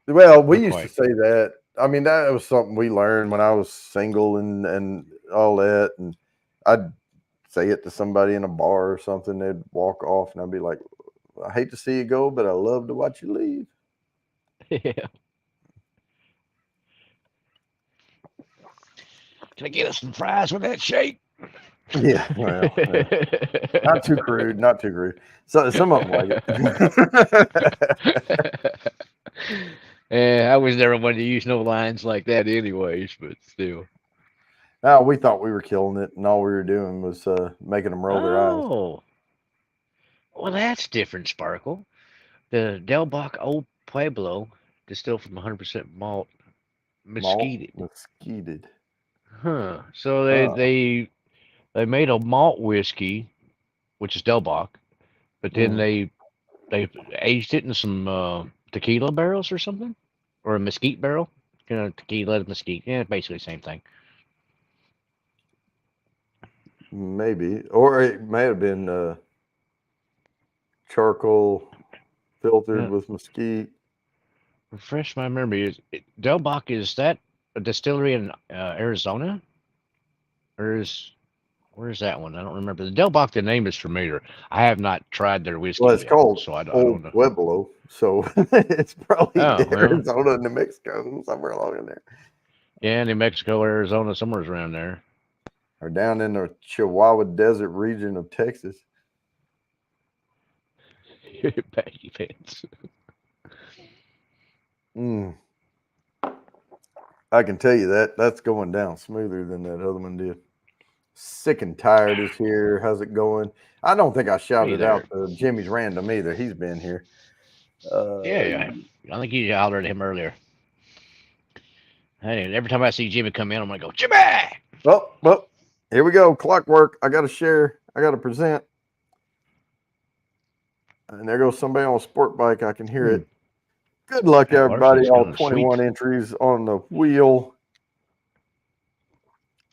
no, well, we not used to quite. say that. I mean, that was something we learned when I was single and all that. And I'd say it to somebody in a bar or something. They'd walk off, and I'd be like, "I hate to see you go, but I love to watch you leave." Yeah. Can I get us some fries with that shake? Yeah, well, yeah. Not too crude, not too crude. So some of them like it. Yeah, I was never one to use no lines like that, anyways. But still. Now we thought we were killing it, and all we were doing was making them roll their eyes. Oh, well, that's different, Sparkle. The Del Bach Old Pueblo, distilled from 100% malt, Malt mesquite. mesquited. Huh. So they Oh, they they made a malt whiskey, which is Del Bach, but then mm, they aged it in some tequila barrels or something, or a mesquite barrel. Tequila, mesquite. Yeah, basically the same thing. maybe, or it may have been charcoal filtered Yeah. with mesquite. Refresh my memory. Del Bach, is that a distillery in Arizona, or is where's that one? I don't remember. The Del Bach, the name is familiar. I have not tried their whiskey Well, it's yet, called so I don't Old know. Pueblo, so it's probably Oh well, Arizona, New Mexico, somewhere along in there, yeah, New Mexico, Arizona, somewhere around there. or down in the Chihuahua Desert region of Texas. Baggy pants. Mm. I can tell you that that's going down smoother than that other one did. Sick and tired is here. How's it going? I don't think I Hey shouted there. out Jimmy's random either. He's been here. Yeah, Uh, yeah. I think you hollered at him earlier. Hey, every time I see Jimmy come in, I'm gonna go, Jimmy! well, here we go. Clockwork. I got to share. I got to present. And there goes somebody on a sport bike. I can hear Hmm. it. Good luck, That everybody. Larson's All going sweet. 21 entries on the wheel.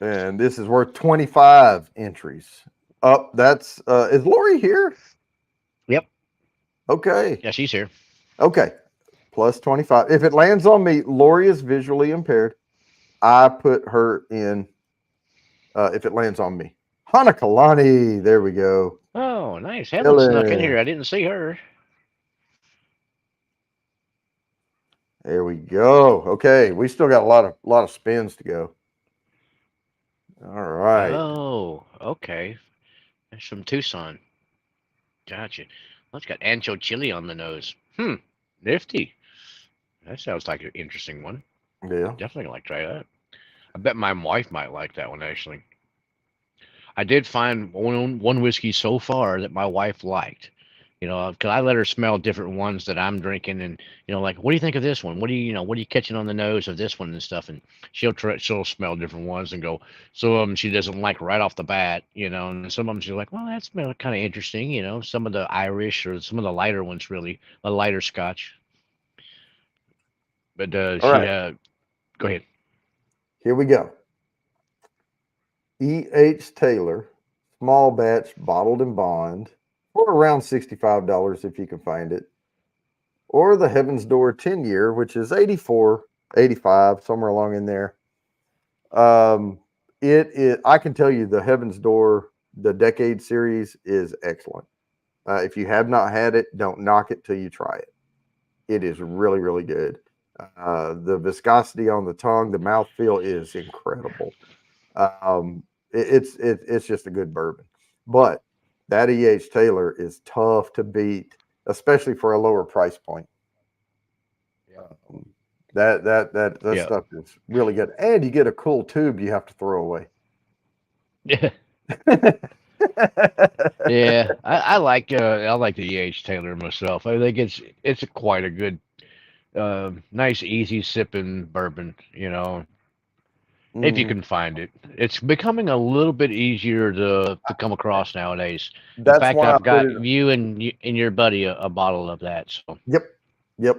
And this is worth 25 entries. Up, that's is Lori here? Yep. Okay. Yeah, she's here. Okay. Plus 25. If it lands on me, Lori is visually impaired. I put her in if it lands on me. Hanakalani. There we go. Oh, nice. Helen snuck in here. Ellen. I didn't see her. There we go. Okay. We still got a lot of spins to go. All right. Oh, okay. That's from Tucson. Gotcha. Well, it's got ancho chili on the nose. Nifty. That sounds like an interesting one. Yeah. Definitely like to try that. I bet my wife might like that one actually. I did find one whiskey so far that my wife liked. You know, because I let her smell different ones that I'm drinking, and like, what do you think of this one? What do what are you catching on the nose of this one and stuff? And she'll smell different ones and go. Some of them she doesn't like right off the bat, and some of them she's like, well, that smells kind of interesting. Some of the Irish or some of the lighter ones, really, the lighter Scotch. But All she right. go ahead. Here we go. E.H. Taylor, small batch, bottled in bond, for around $65 if you can find it. Or the Heaven's Door 10 year, which is 84, 85, somewhere along in there. It is, I can tell you the Heaven's Door, the Decade series is excellent. If you have not had it, don't knock it till you try it. It is really, really good. The viscosity on the tongue, the mouthfeel is incredible. It's just a good bourbon. But that E.H. Taylor is tough to beat, especially for a lower price point. That Yeah. stuff is really good, and you get a cool tube you have to throw away. Yeah. Yeah, I like the E.H. Taylor myself. I think it's quite a good, nice, easy sipping bourbon. If you Mhm. can find it, it's becoming a little bit easier to come across nowadays. In That's fact, why I I've put got it. you and your buddy a bottle of that. So Yep, yep.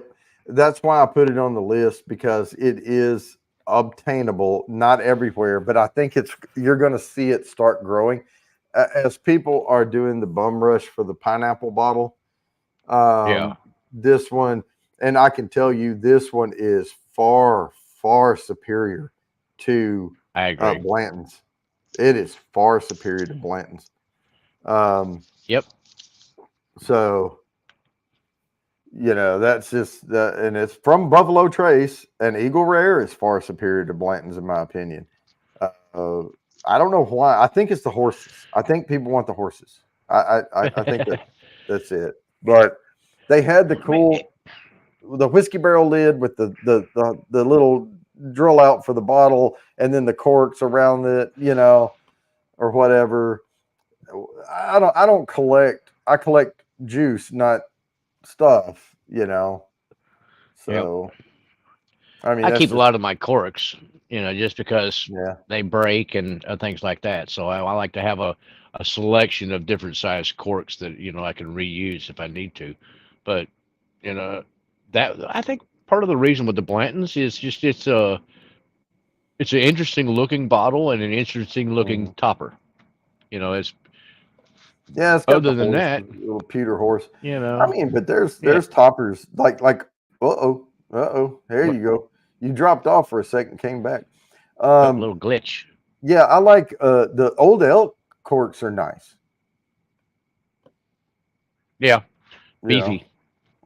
That's why I put it on the list because it is obtainable, not everywhere, but I think you're going to see it start growing as people are doing the bum rush for the pineapple bottle. yeah, This one, and I can tell you, this one is far, far superior to I agree. Blanton's. It is far superior to Blanton's. Um, Yep. so that's just and it's from Buffalo Trace, and Eagle Rare is far superior to Blanton's in my opinion. Uh, I don't know why. I think it's the horses. I think people want the horses. I think that's it. But they had the Man, the whiskey barrel lid with the little drill out for the bottle, and then the corks around it, or whatever. I don't collect. I collect juice, not stuff. yep. So I mean I that's keep a just lot of my corks, just because yeah. they break and things like that. So I like to have a selection of different size corks that I can reuse if I need to. But you know that I think part of the reason with the Blantons is just it's an interesting looking bottle and an interesting looking Mhm. topper. It's Yeah, it's got the other than horse, that, the little pewter horse. you I know, mean, but there's yeah, there's toppers there you go. You dropped off for a second, came back. a Um, little glitch. yeah, I like the old elk corks are nice. Yeah, You know, beefy.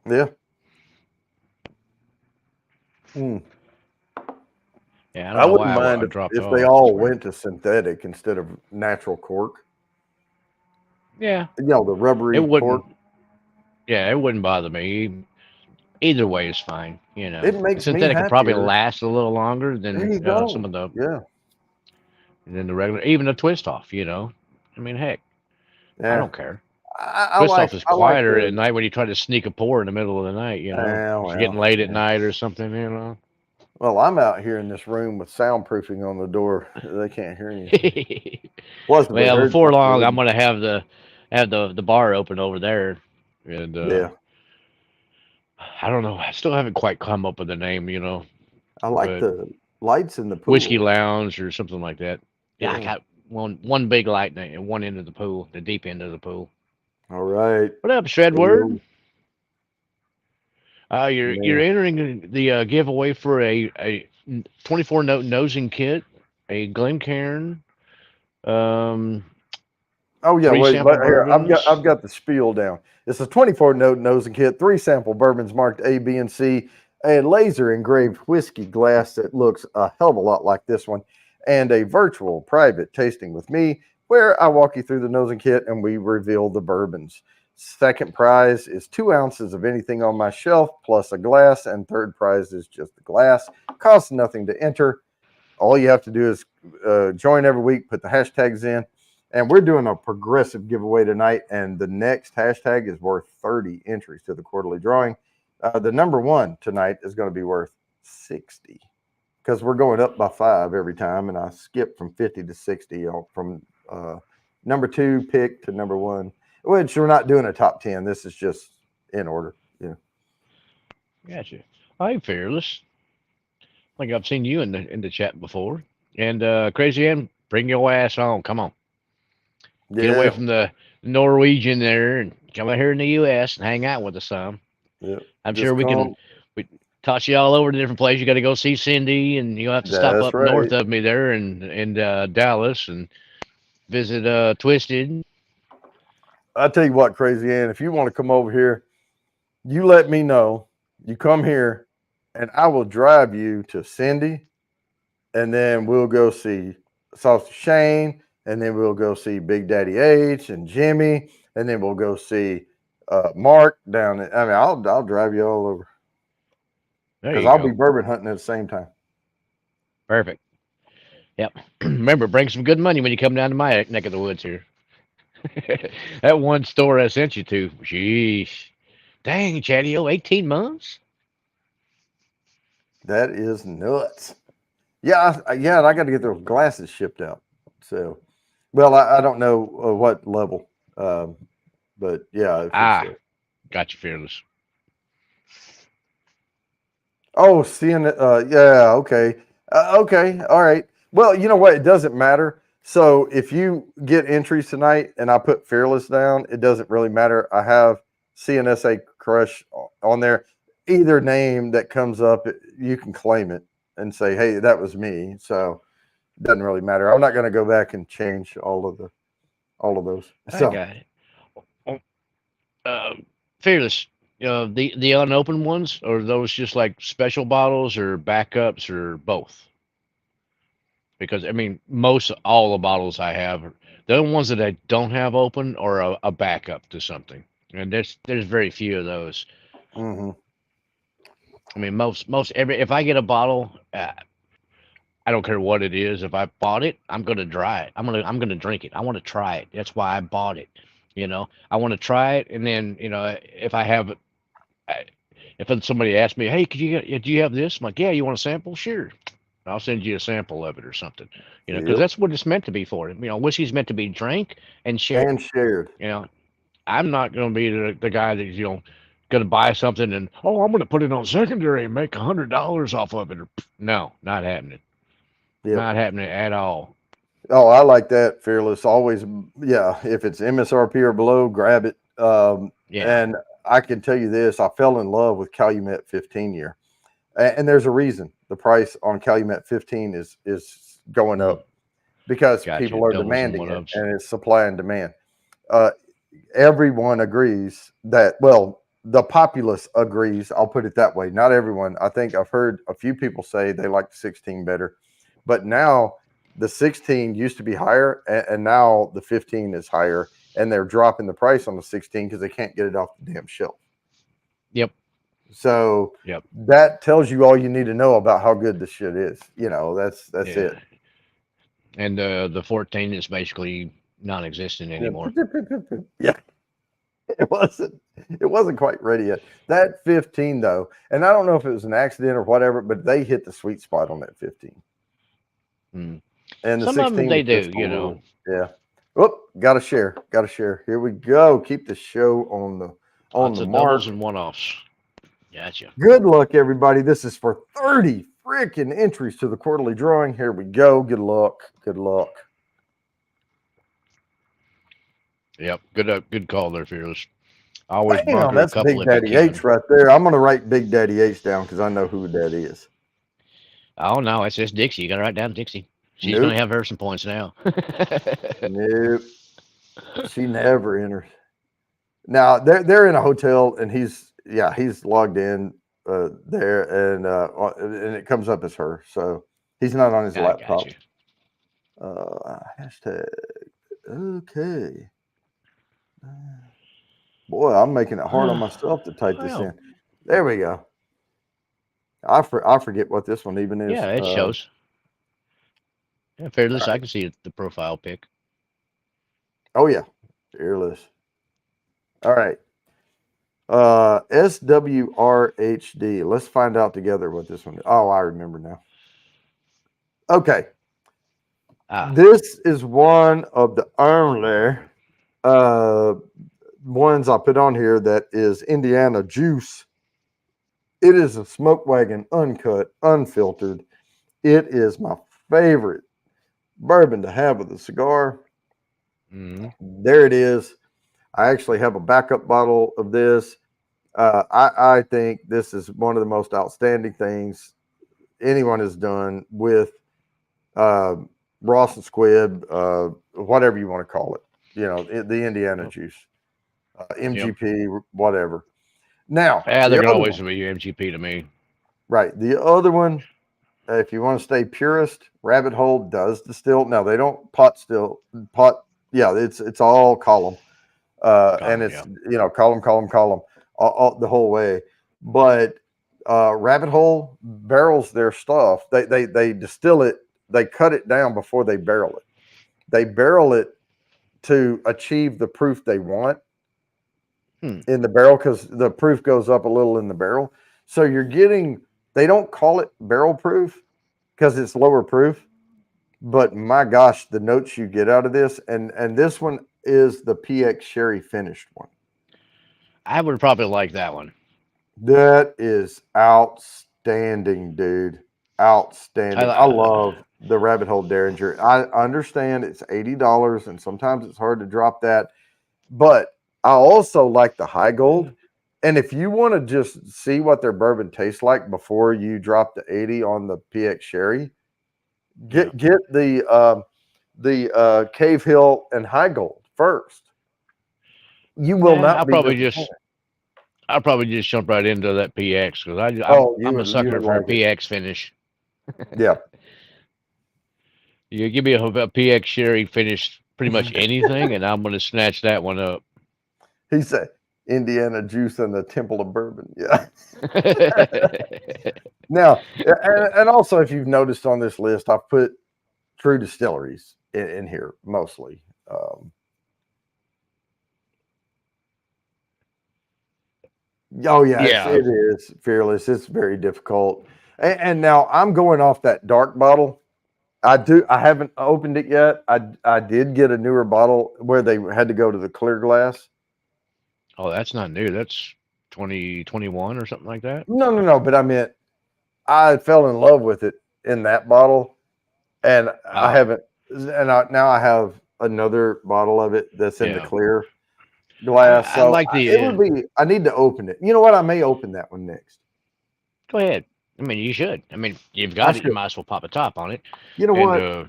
yeah. Mm. Yeah, I don't I know wouldn't why mind I if dropped if they off. It's all weird. went to synthetic instead of natural cork. Yeah, The it rubbery cork. wouldn't. Yeah, it wouldn't bother me. either way is fine. It makes me Synthetic will probably happier. last a little longer There than you some go. of the Yeah. than the regular, even a twist off. I mean, heck, I Yeah. don't care. I Twist off like is I like quieter at the night when you try to sneak a pour in the middle of the night. If you're getting well, late at yeah. night or something. Well, I'm out here in this room with soundproofing on the door. They can't hear anything. Plus, if they Well, heard before something, they long, I'm wouldn't. gonna have the bar open over there, and Yeah. I don't know. I still haven't quite come up with a name. I like But the lights in the whiskey pool. lounge or something like that. Yeah, I Yeah. got one big light at one end of the pool, the deep end of the pool. All right. What up, There you Shredward? go. You're Yeah. entering the giveaway for a 24 note nosing kit, a Glencairn, um, Oh yeah, three wait. sample Here, bourbons. I've got the spiel down. It's a 24 note nosing kit, 3 sample bourbons marked A, B, and C, a laser engraved whiskey glass that looks a hell of a lot like this one, and a virtual private tasting with me where I walk you through the nosing kit and we reveal the bourbons. Second prize is 2 ounces of anything on my shelf plus a glass, and third prize is just the glass. Costs nothing to enter. All you have to do is join every week, put the hashtags in, and we're doing a progressive giveaway tonight. And the next hashtag is worth 30 entries to the quarterly drawing. The number one tonight is going to be worth 60 because we're going up by 5 every time. And I skip from 50 to 60 from number 2 pick to number 1, which we're not doing a top 10. This is just in order. Yeah. Gotcha. Hi, Fearless. Like I've seen you in the chat before. And Crazy Ann, bring your ass on. Come on, get away Yeah. from the Norwegian there and come out here in the U.S. and hang out with us some. Yeah. I'm sure Just come. we toss you all over to different places. You got to go see Cindy, and you'll have to stop That's up right. north of me there in Dallas and visit Twisted. I tell you what, Crazy Ann, if you want to come over here, you let me know. You come here, and I will drive you to Cindy, and then we'll go see Saucy Shane, and then we'll go see Big Daddy H and Jimmy, and then we'll go see Mark down. I mean, I'll drive you all over There because you I'll be go. bourbon hunting at the same time. Perfect. Yep. Remember, bring some good money when you come down to my neck of the woods here. That one store I sent you to. Sheesh. Dang, Chatty, 18 months? That is nuts. Yeah, yeah, and I got to get those glasses shipped out. So, well, I don't know what level, but yeah, if it's Ah, got you, Fearless. oh, seeing it. Yeah. Okay. Okay. All right. Well, you know what? It doesn't matter. So if you get entries tonight and I put Fearless down, it doesn't really matter. I have CNSA Crush on there. Either name that comes up, you can claim it and say, "Hey, that was me." So it doesn't really matter. I'm not going to go back and change all of those. I So got it. Oh, Uh, Fearless, the unopened ones, or those just like special bottles or backups or both? Because I mean, most all the bottles I have, the only ones that I don't have open are a backup to something, and there's very few of those. mhm. I mean, most every if I get a bottle, I don't care what it is. If I bought it, I'm gonna try it. I'm gonna drink it. I want to try it. That's why I bought it. I want to try it, and then if I have I, if somebody asks me, "Hey, do you have this?" I'm like, "Yeah, you want a sample? Sure, I'll send you a sample of it or something." Because Yep. that's what it's meant to be for. Whiskey's meant to be drank and shared. And shared. You know, I'm not going to be the guy that going to buy something and I'm going to put it on secondary and make $100 off of it. No, not happening. Yep. Not happening at all. Oh, I like that, Fearless. Always, yeah. If it's MSRP or below, grab it. Yeah. And I can tell you this: I fell in love with Calumet 15 year, and there's a reason. The price on Calumet 15 is going Mm, up because gotcha. people are Doubles and demanding one it, ups. and it's supply and demand. Uh, Everyone agrees that. Well, the populace agrees. I'll put it that way. Not everyone. I think I've heard a few people say they like the 16 better, but now the 16 used to be higher, and now the 15 is higher, and they're dropping the price on the 16 because they can't get it off the damn shelf. Yep. So Yep. that tells you all you need to know about how good this shit is. That's Yeah. it. And the 14 is basically non-existent anymore. Yeah, it wasn't quite ready yet. That 15 though, and I don't know if it was an accident or whatever, but they hit the sweet spot on that 15. Mm. And the Some of them 16 they was do, just a you little, know. yeah. Whoop, gotta share. Gotta share. Here we go. Keep the show on Lots the of doubles mark. and one-offs. Gotcha. Good luck, everybody. This is for 30 freaking entries to the quarterly drawing. Here we go. Good luck. Good luck. Yep. Good call there, Fearless. Always Damn, barter a that's couple Big if you Daddy can. H right there. I'm gonna write Big Daddy H down because I know who that is. Oh no, it's just Dixie. You gotta write down Dixie. She's gonna Nope. have her some points now. Nope. She never enters. Now they're in a hotel and he's logged in there and it comes up as her. So he's not on his I got laptop. you. Hashtag okay. Boy, I'm making it hard on myself to type this Well, in. There we go. I forget what this one even is. yeah, it shows. Yeah, Fearless. I can see the profile pic. Oh yeah, fearless. All right. SWRHD. Let's find out together what this one is. Oh, I remember now. Okay. This is one of the only ones I put on here that is Indiana Juice. It is a smoke wagon, uncut, unfiltered. It is my favorite bourbon to have with a cigar. Mm-hmm. There it is. I actually have a backup bottle of this. I think this is one of the most outstanding things anyone has done with Ross and Squib, whatever you want to call it. The Indiana Juice, MGP, whatever. Now, yeah, they're the gonna other always one, be MGP to me. right? The other one, if you want to stay purist, Rabbit Hole does distill. Now they don't pot still pot. Yeah, it's all column, and it's column all the whole way. But Rabbit Hole barrels their stuff. They distill it. They cut it down before they barrel it. They barrel it to achieve the proof they want in the barrel because the proof goes up a little in the barrel. So you're getting. They don't call it barrel proof because it's lower proof. But my gosh, the notes you get out of this, and this one is the PX Sherry finished one. I would probably like that one. That is outstanding, dude. Outstanding. I love the Rabbit Hole Derringer. I understand it's $80 and sometimes it's hard to drop that, but I also like the High Gold. And if you want to just see what their bourbon tastes like before you drop the 80 on the PX Sherry, get the Cave Hill and High Gold first. You will not I'll be probably disappointed. just jump right into that PX because I'm a you sucker would for a like it. PX finish. Yeah. You give me a PX Sherry finish pretty much anything, and I'm going to snatch that one up. He said Indiana Juice and the Temple of Bourbon. Yeah. Now, and also, if you've noticed on this list, I've put True Distilleries in here mostly. Oh yeah, it is Fearless. It's very difficult. And now I'm going off that dark bottle. I haven't opened it yet. I did get a newer bottle where they had to go to the clear glass. Oh, that's not new. That's 2021 or something like that. No. But I meant I fell in love with it in that bottle, and I haven't. And now I have another bottle of it that's in the clear glass. I like the. It would be. I need to open it. You know what? I may open that one next. Go ahead. I mean, you should. I mean, you've got it. You might as well pop a top on it. You know what?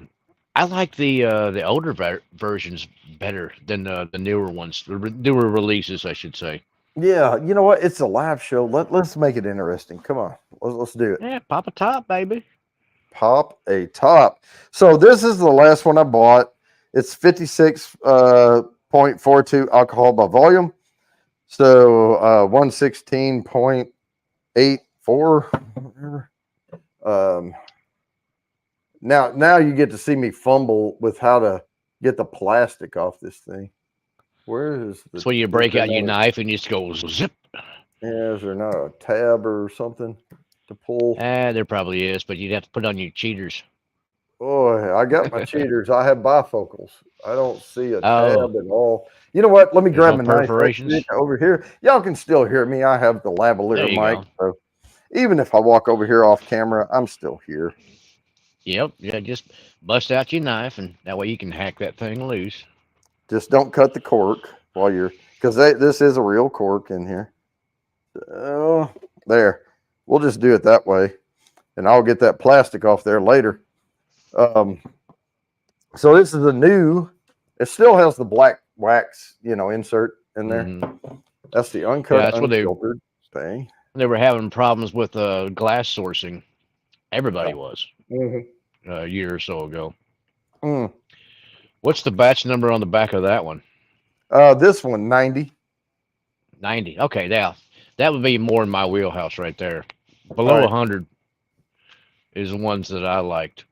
I like the older versions better than the newer ones, the newer releases, I should say. Yeah, you know what? It's a live show. Let's make it interesting. Come on, let's do it. Yeah, pop a top, baby. Pop a top. So this is the last one I bought. It's 56.42 alcohol by volume. So 116.8 8.4. Whatever. Now you get to see me fumble with how to get the plastic off this thing. Where is the? So you break out your knife and you just go zip. Yeah, is there not a tab or something to pull? There probably is, but you'd have to put on your cheaters. Boy, I got my cheaters. I have bifocals. I don't see a tab Oh, at all. You know what? Let me there's grab no my knife right perforations. quick over here. Y'all can still hear me. I have the There lavalier you mic. go. So even if I walk over here off camera, I'm still here. Yep. Yeah, just bust out your knife, and that way you can hack that thing loose. Just don't cut the cork while you're, because this is a real cork in here. Oh, there. We'll just do it that way, and I'll get that plastic off there later. So this is a new. It still has the black wax, insert in there. Mm-hmm. That's the uncut, Yeah, that's what unfiltered thing. they were having problems with glass sourcing. Everybody was Mm-hmm. a year or so ago. Mm. What's the batch number on the back of that one? This one 90. 90. Okay, now that would be more in my wheelhouse right there. All Below right. 100 is the ones that I liked.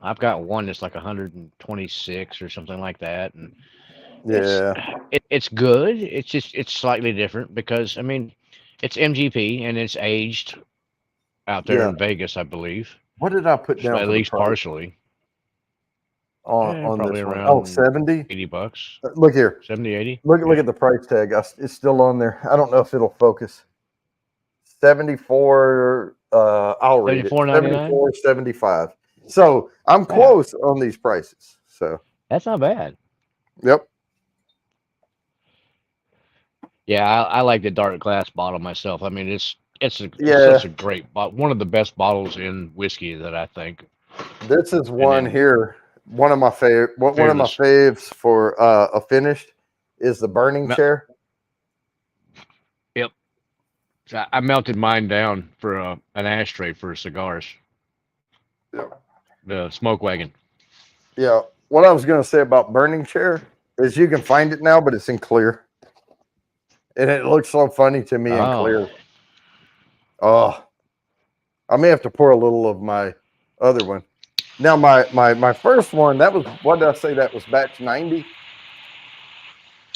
I've got one that's like 126 or something like that, and Yeah. it's good. It's slightly different because I mean, it's MGP and it's aged out there Yeah. in Vegas, I believe, What did I put down at for the least price partially. on Probably this one? Oh, around 70. $80. Look here. 70, 80. Look Yeah. at the price tag. It's still on there. I don't know if it'll focus. 74. I'll read it. $74.99. 74.75. So I'm close on these prices. So That's not bad. yep. Yeah, I like the dark glass bottle myself. I mean, it's such a great bottle. One of the best bottles in whiskey that I think. This is one then here. One of my favorite. One of my faves for a finished is the burning chair. Yep. So I melted mine down for an ashtray for cigars. Yep. The smoke wagon. Yeah. What I was going to say about burning chair is you can find it now, but it's in clear. And it looks so funny to me in clear. Oh, I may have to pour a little of my other one. Now, my first one, that was, what did I say? That was batch 90?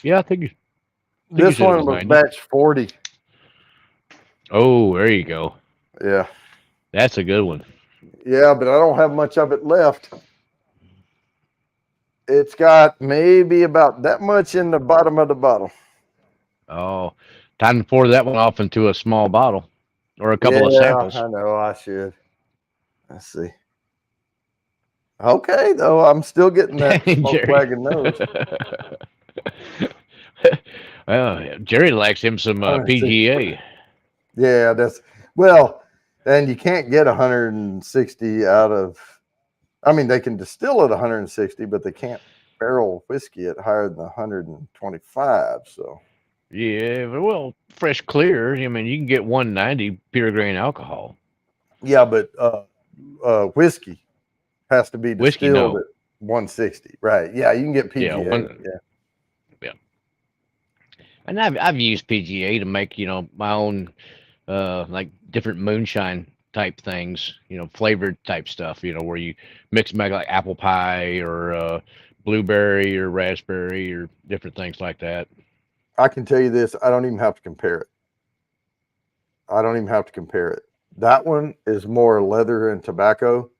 Yeah, I think this one was batch 40. Oh, there you go. Yeah. That's a good one. Yeah, but I don't have much of it left. It's got maybe about that much in the bottom of the bottle. Oh, time to pour that one off into a small bottle or a couple of samples. I know I should. Let's see. Okay, though, I'm still getting that smoke wagon nose. Well, Jerry likes him some PGA. Yeah, and you can't get 160 out of. I mean, they can distill at 160, but they can't barrel whiskey at higher than 125. So. Yeah, well, fresh clear. I mean, you can get 190 pure grain alcohol. Yeah, but whiskey has to be distilled at 160, right? Yeah, you can get PGA. Yeah. And I've used PGA to make my own like different moonshine type things, flavored type stuff, where you mix them like apple pie or blueberry or raspberry or different things like that. I can tell you this, I don't even have to compare it. That one is more leather and tobacco,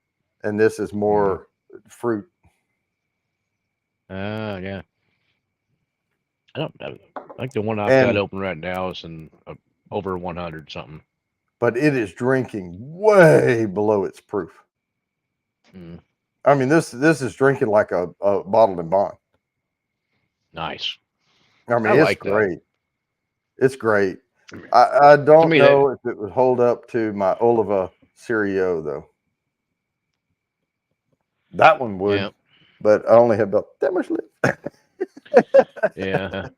and this is more fruit. Yeah. I like the one I've got open right now is in over 100 something. But it is drinking way below its proof. I mean, this is drinking like a bottled and bond. Nice. I mean, it's great. It's great. I don't know if it would hold up to my Oliva Serio, though. That one would, but I only have about that much left. Yeah.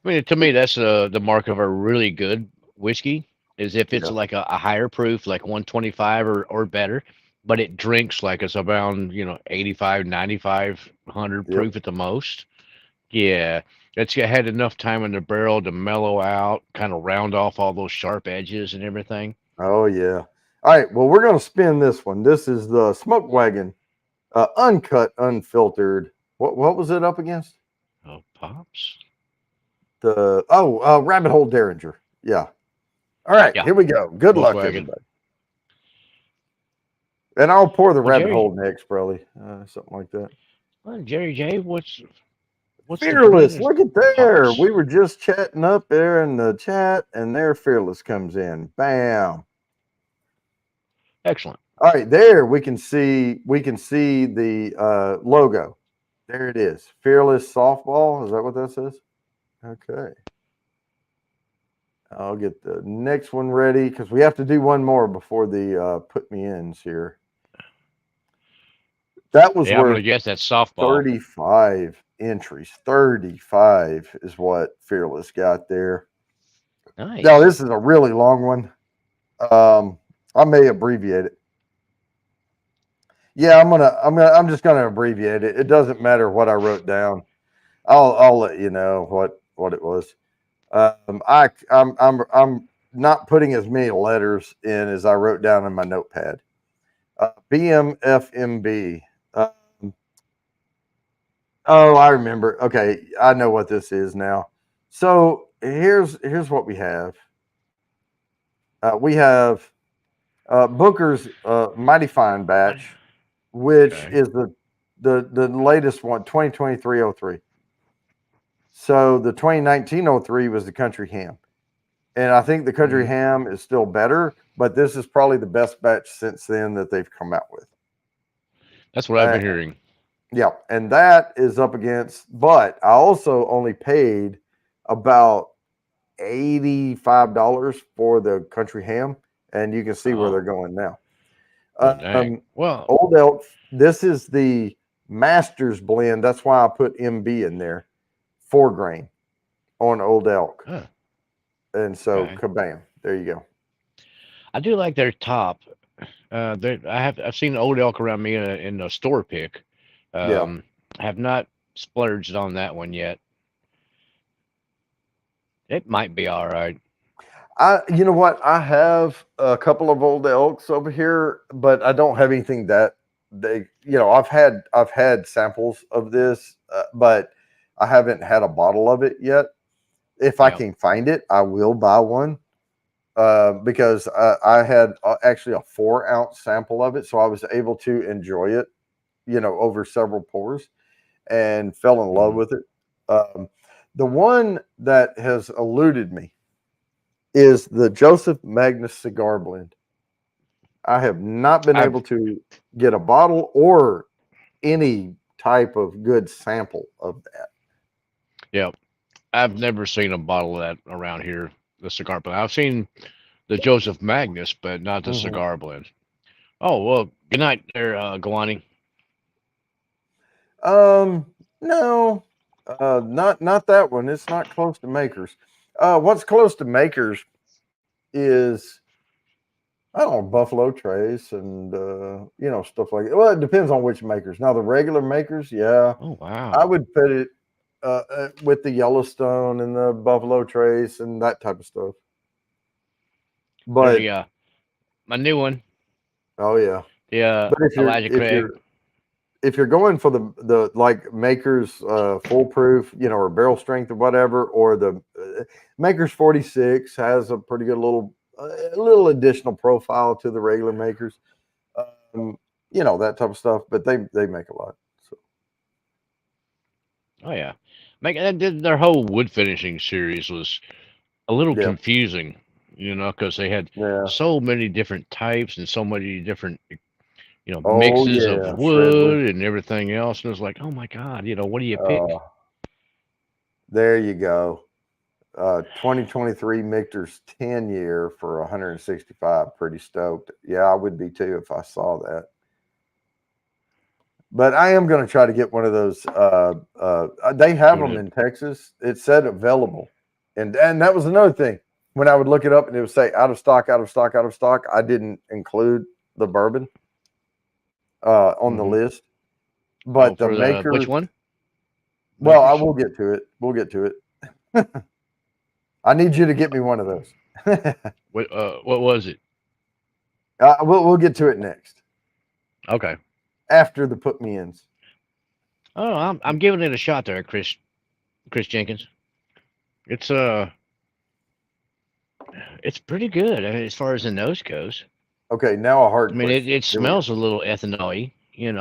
I mean, to me, that's the mark of a really good whiskey is if it's like a higher proof, like 125 or better, but it drinks like it's around, 85, 95, 100 proof at the most. Yeah, it's had enough time in the barrel to mellow out, kind of round off all those sharp edges and everything. Oh yeah. All right. Well, we're gonna spin this one. This is the Smoke Wagon, uncut, unfiltered. What was it up against? Oh, pops. The Rabbit Hole Derringer. Yeah. All right. Yeah, Here we go. Good luck, Volkswagen. everybody. And I'll pour the Well, Rabbit Jerry, Hole next, probably something like that. well, Jerry J, what's the brand? Fearless. Is Look at there. pops? We were just chatting up there in the chat, and there Fearless comes in. Bam. Excellent. All right, there we can see the logo. There it is. Fearless softball. Is that what that says? Okay. I'll get the next one ready because we have to do one more before the put me ins here. That was Yeah, I'm worth gonna guess that's softball. 35 entries. 35 is what Fearless got there. Now, Nice. this is a really long one. I may abbreviate it. Yeah, I'm just gonna abbreviate it. It doesn't matter what I wrote down. I'll let you know what it was. I'm not putting as many letters in as I wrote down in my notepad. BMFMB. Oh, I remember. Okay, I know what this is now. So here's what we have. We have Booker's Mighty Fine batch, which Okay. is the latest one, 2023-03. So the 2019-03 was the Country Ham. And I think the Country Hmm. Ham is still better, but this is probably the best batch since then that they've come out with. That's what I've Uh, been hearing. yeah, and that is up against, but I also only paid about $85 for the Country Ham, and you can see where they're Oh, going now. oh, dang. Um, Well, Old Elk, this is the Masters blend. That's why I put MB in there, 4 grain on Old Elk. huh, And so, okay. kabam, there you go. I do like their top. I've seen old elk around me in a store pick. Yeah. Um, have not splurged on that one yet. It might be all right. You know what? I have a couple of Old Elks over here, but I don't have anything that they, I've had samples of this, but I haven't had a bottle of it yet. If I Yeah. can find it, I will buy one. Because I had actually a 4 ounce sample of it, so I was able to enjoy it, over several pours, and fell in love Hmm. with it. Um, the one that has eluded me is the Joseph Magnus cigar blend. I have not been I've able to get a bottle or any type of good sample of that. yeah. I've never seen a bottle of that around here. The cigar blend. I've seen the Joseph Magnus, but not the Mhm. cigar blend. Oh well. Good night, there, Galani. No, not that one. It's not close to Makers. What's close to Makers is I don't know Buffalo Trace and stuff like that. Well, it depends on which Makers. Now the regular Makers, yeah, Oh I wow. would put it with the Yellowstone and the Buffalo Trace and that type of stuff. There's But my new one. oh yeah, The but if you're Elijah if Craig. you're if you're going for the like Makers foolproof, or barrel strength or whatever, or the Makers 46 has a pretty good little additional profile to the regular Makers, um, that type of stuff. But they make a lot. So Oh yeah. Make their whole wood finishing series was a little yeah, confusing, because they had yeah. so many different types and so many different, Oh mixes of yeah, shred. wood and everything else. And it was like, oh my God, what do you pick? Uh, there you go. 2023 Michter's 10 year for 165. Pretty stoked. Yeah, I would be too if I saw that. But I am going to try to get one of those. They have them Tuna. in Texas. It said available, and that was another thing. When I would look it up and it would say out of stock, out of stock, out of stock, I didn't include the bourbon on the Hmm. list. Oh, But the for the which makers, one? Well, I makers. will get to it. We'll get to it. I need you to get me one of those. What was it? We'll get to it next Okay. after the put me ins. Oh, I'm giving it a shot there, Chris Jenkins. It's it's pretty good as far as the nose goes. Okay, now a I hard mean, question. it Here we go. smells a little ethanol-y,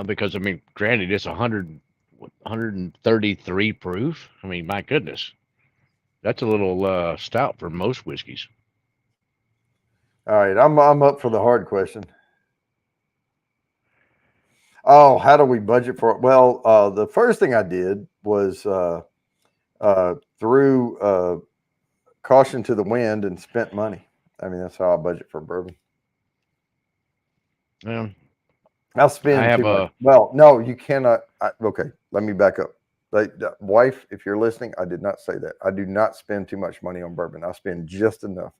because I mean, granted, it's 133 proof. I mean, my goodness, that's a little stout for most whiskeys. All right, I'm up for the hard question. Oh, how do we budget for it? Well, the first thing I did was threw caution to the wind and spent money. I mean, that's how I budget for bourbon. Well, I'll I spend have too much. a Well, no, you cannot. Okay, let me back up. Like, wife, if you're listening, I did not say that. I do not spend too much money on bourbon. I spend just enough.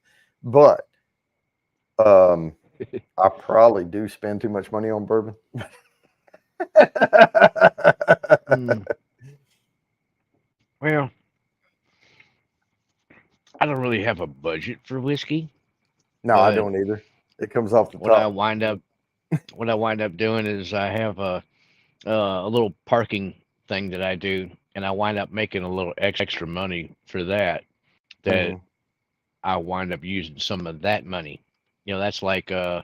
But um, I probably do spend too much money on bourbon. mm, well, I don't really have a budget for whiskey, No, I but don't either. It comes off the what I top. wind up what I wind up doing is I have a little parking thing that I do, and I wind up making a little extra money for that. That Hmm. I wind up using some of that money. That's like your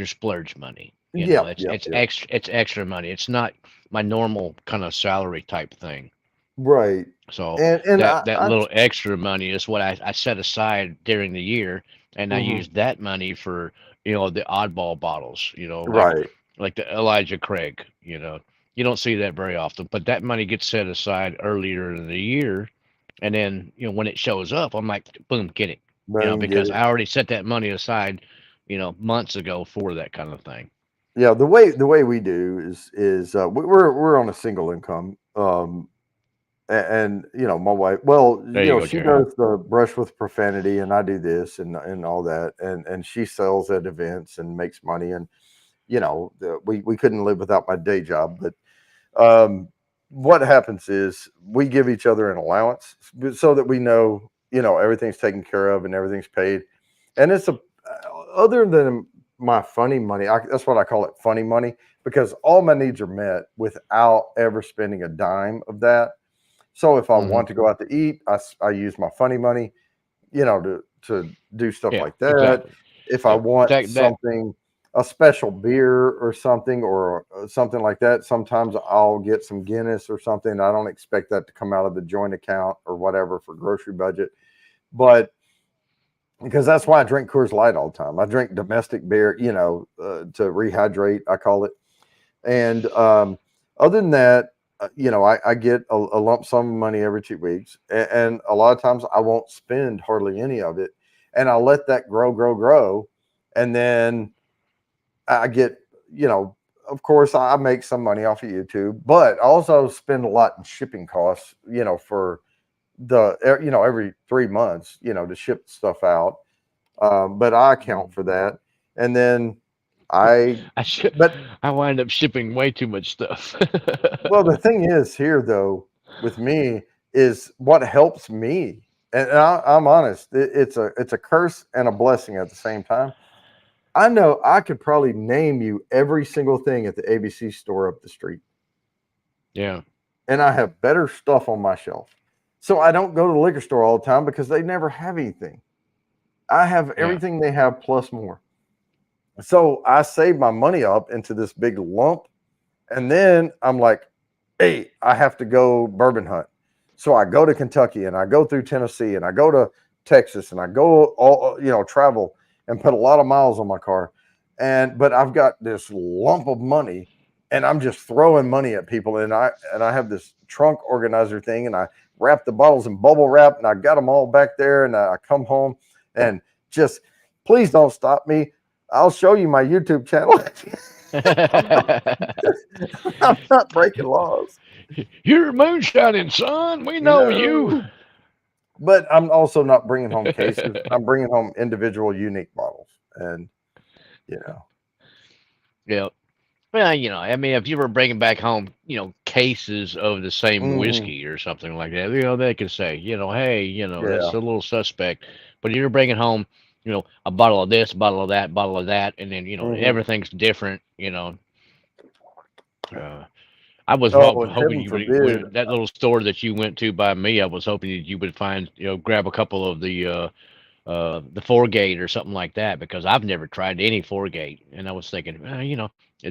splurge money. Yeah, It's yeah, it's yeah. extra money. It's not my normal kind of salary type thing. Right. So And that little extra money is what I set aside during the year, and I mhm. use that money for the oddball bottles. Right. Like the Elijah Craig. You don't see that very often, but that money gets set aside earlier in the year, and then when it shows up, I'm like, boom, get it. Boom, get Because it. I already set that money aside, months ago for that kind of thing. Yeah, the way we do is we're on a single income. And my wife, well, There you go, she Jerry. does the brush with profanity, and I do this and all that, and she sells at events and makes money, and we couldn't live without my day job. But um, what happens is we give each other an allowance so that we know everything's taken care of and everything's paid, and it's a other than my funny money. That's what I call it, funny money, because all my needs are met without ever spending a dime of that. So if I Hmm. want to go out to eat, I use my funny money, to do stuff Yeah, like that. exactly. If I Yeah, want that something, a special beer or something, or something like that, sometimes I'll get some Guinness or something. I don't expect that to come out of the joint account or whatever for grocery budget, but because that's why I drink Coors Light all the time. I drink domestic beer, to rehydrate, I call it. And other than that, I get a lump sum of money every 2 weeks, and a lot of times I won't spend hardly any of it, and I let that grow, grow, grow, and then I get, of course, I make some money off of YouTube, but I also spend a lot in shipping costs, for every 3 months, to ship stuff out. But I account for that, and then I, I should but I wind up shipping way too much stuff. well, the thing is here though with me is what helps me, and I'm honest. It's a curse and a blessing at the same time. I know I could probably name you every single thing at the ABC store up the street, Yeah, and I have better stuff on my shelf. So I don't go to the liquor store all the time because they never have anything. I have yeah. everything they have plus more. So I save my money up into this big lump, and then I'm like, hey, I have to go bourbon hunt. So I go to Kentucky and I go through Tennessee and I go to Texas and I go all, travel and put a lot of miles on my car. But I've got this lump of money and I'm just throwing money at people. And I have this trunk organizer thing and I wrap the bottles in bubble wrap and I got them all back there. And I come home and just please don't stop me. I'll show you my YouTube channel. I'm not breaking laws. You're moonshining, son. We know you. No. But I'm also not bringing home cases. I'm bringing home individual, unique bottles. And, you know, Yeah. Well, I mean, if you were bringing back home, cases of the same Hmm. whiskey or something like that, they could say, hey, that's Yeah. a little suspect. But you're bringing home, a bottle of this, bottle of that, and then, Hmm. everything's different. Uh, I was Oh, and hoping heaven you would, forbid. that little store that you went to by me. I was hoping that you would find, grab a couple of the four gate or something like that because I've never tried any four gate, and I was thinking,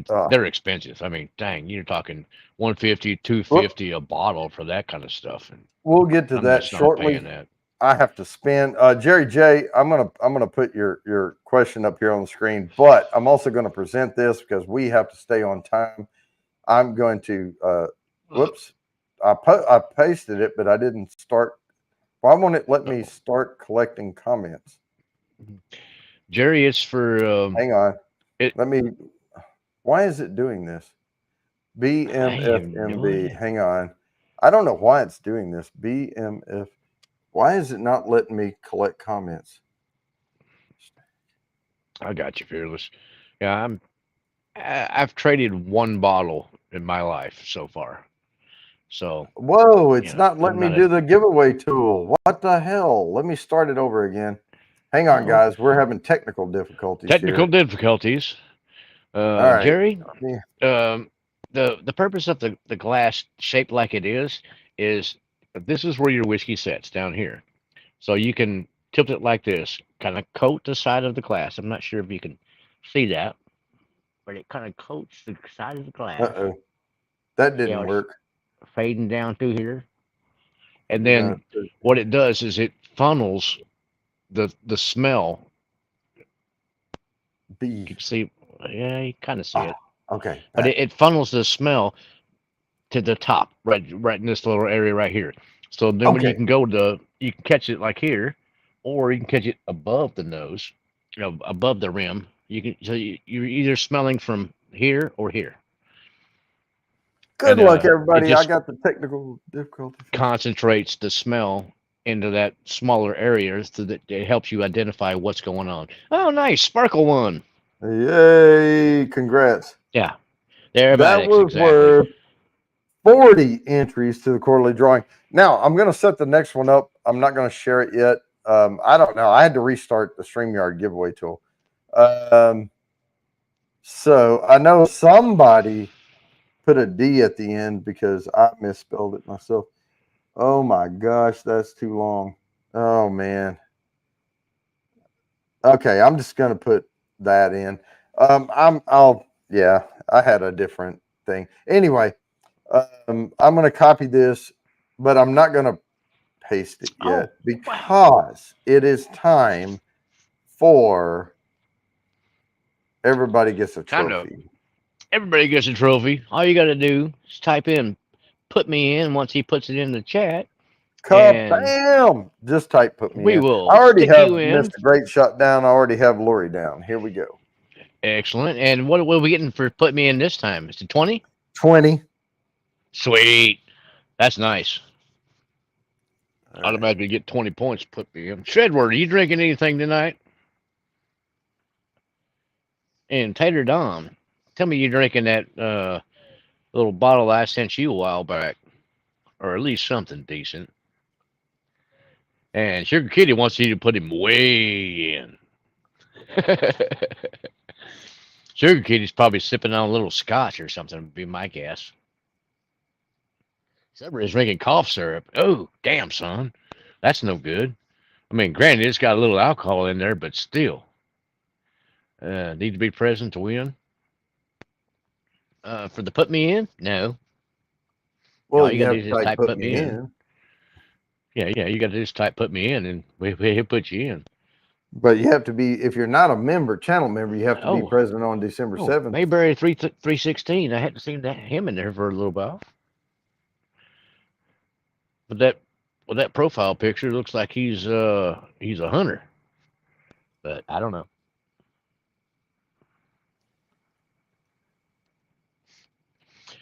Uh, they're expensive. I mean, dang, you're talking 150, two we'll, fifty a bottle for that kind of stuff, and we'll get to I'm that just not paying shortly. that. I have to spin. Jerry J, I'm gonna put your question up here on the screen, but I'm also going to present this because we have to stay on time. I'm going to whoops. I pasted it, but I didn't start. Why won't it let me Uh-oh. start collecting comments? Jerry, it's for Hang on. it. Let me. Why is it doing this? I have no BMFMB. idea. Hang on. I don't know why it's doing this. BMF. Why is it not letting me collect comments? I got you, fearless. Yeah, I've traded one bottle in my life so far, so Whoa, it's not letting I'm me not do a the giveaway tool. What the hell? Let me start it over again. Hang on, uh-oh. guys. We're having technical difficulties Technical here. difficulties. All right. Jerry, Yeah. um, the purpose of the glass shaped like it is this is where your whiskey sits down here. So you can tilt it like this, kind of coat the side of the glass. I'm not sure if you can see that, but it kind of coats the side of the glass. Uh-oh. That See how didn't it's work. fading down through here, and We're gonna then what it does is it funnels the smell. be. You can see, yeah, you kind of see Oh, it, okay. but That. it funnels the smell to the top, right in this little area right here. So then when Okay. you can catch it like here, or you can catch it above the nose, above the rim. You're either smelling from here or here, Good and luck, it everybody. I just got the technical difficulty fixed. concentrates the smell into that smaller area so that it helps you identify what's going on. Oh, nice sparkle one. Yay! Congrats. Yeah, there about That X was exactly. worth 40 entries to the quarterly drawing. Now I'm going to set the next one up. I'm not going to share it yet. I don't know. I had to restart the StreamYard giveaway tool. Um, so I know somebody put a D at the end because I misspelled it myself. Oh my gosh, that's too long. Oh man. Okay, I'm just going to put that in. Yeah, I had a different thing. Anyway, I'm going to copy this, but I'm not going to paste it yet Oh, wow. because it is time for everybody gets a Time to trophy. Everybody gets a trophy. All you got to do is type in "put me in" once he puts it in the chat, and Kabam! Just type put me we in. I will already stick you have in. Mr. Great Shot down. I already have Lori down. Here we go. Excellent. And what are we getting for "put me in" this time? Is it 20? 20. Sweet. That's nice. All right. Automatically get 20 points. Put me in. Shedward, are you drinking anything tonight? And Tater Dom, tell me you're drinking that little bottle I sent you a while back, or at least something decent. And Sugar Kitty wants you to put him way in. Sugar Kitty's probably sipping on a little scotch or something, would be my guess. Somebody's drinking cough syrup. Oh, damn, son. That's no good. I mean, granted, it's got a little alcohol in there, but still. Need to be present to win. For the put me in? No. Well, All you you got to have do to is just type type put put me me in. in. Yeah, yeah, you got to just type put me in, and we'll put you in. But you have to be, if you're not a member, channel member, you have to be Oh, present on December oh, 7th. Mayberry 316. I hadn't seen him in there for a little while. But that profile picture looks like he's a hunter, but I don't know.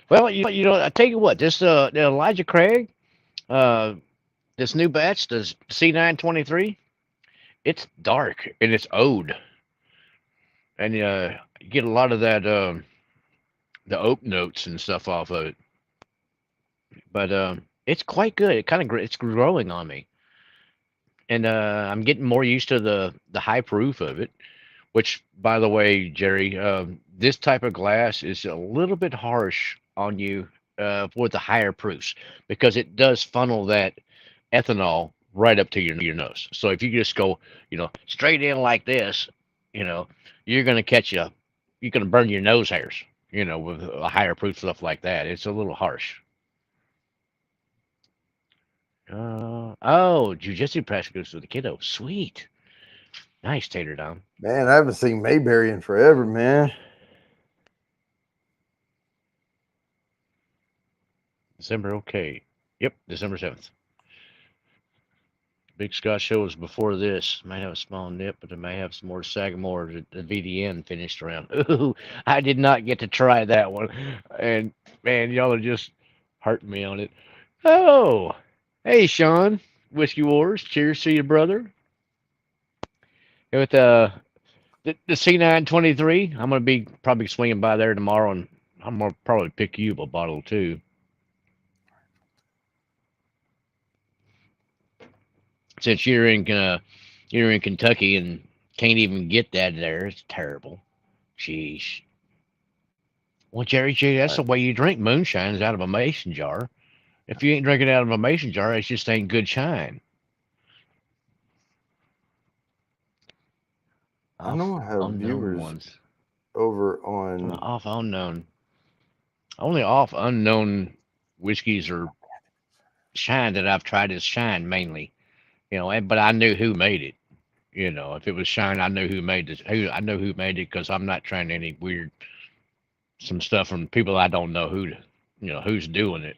Well, I tell you what, this the Elijah Craig, uh, this new batch, the C923, it's dark and it's oud, and you get a lot of that. the oak notes and stuff off of it. But it's quite good. It kind of it's growing on me, and I'm getting more used to the high proof of it. Which, by the way, Jerry, this type of glass is a little bit harsh on you for the higher proofs because it does funnel that ethanol right up to your nose. So if you just go, straight in like this, you know, you're gonna you're gonna burn your nose hairs, with a higher proof stuff like that. It's a little harsh. Oh, jujitsu practice with the kiddo. Sweet. Nice, Tater Dom. Man, I haven't seen Mayberry in forever, man. December, okay. Yep, December 7th. Big Scott show was before this. Might have a small nip, but it may have some more Sagamore. The VDN finished around. Ooh, I did not get to try that one. And man, y'all are just hurting me on it. Oh, hey, Sean. Whiskey Wars. Cheers to you, brother. With the C923, I'm gonna be probably swinging by there tomorrow, and I'm gonna probably pick you up a bottle too. Since you're in Kentucky and can't even get that there, it's terrible. Sheesh. Well, Jerry G, that's the way you drink moonshine is out of a mason jar. If you ain't drinking out of a mason jar, it just ain't good shine. I don't have viewers ones. over on Off unknown. Only off unknown whiskeys or shine that I've tried is shine mainly. But I knew who made it. If it was shine, I knew who made it. I know who made it because I'm not trying any weird some stuff from people I don't know who's doing it.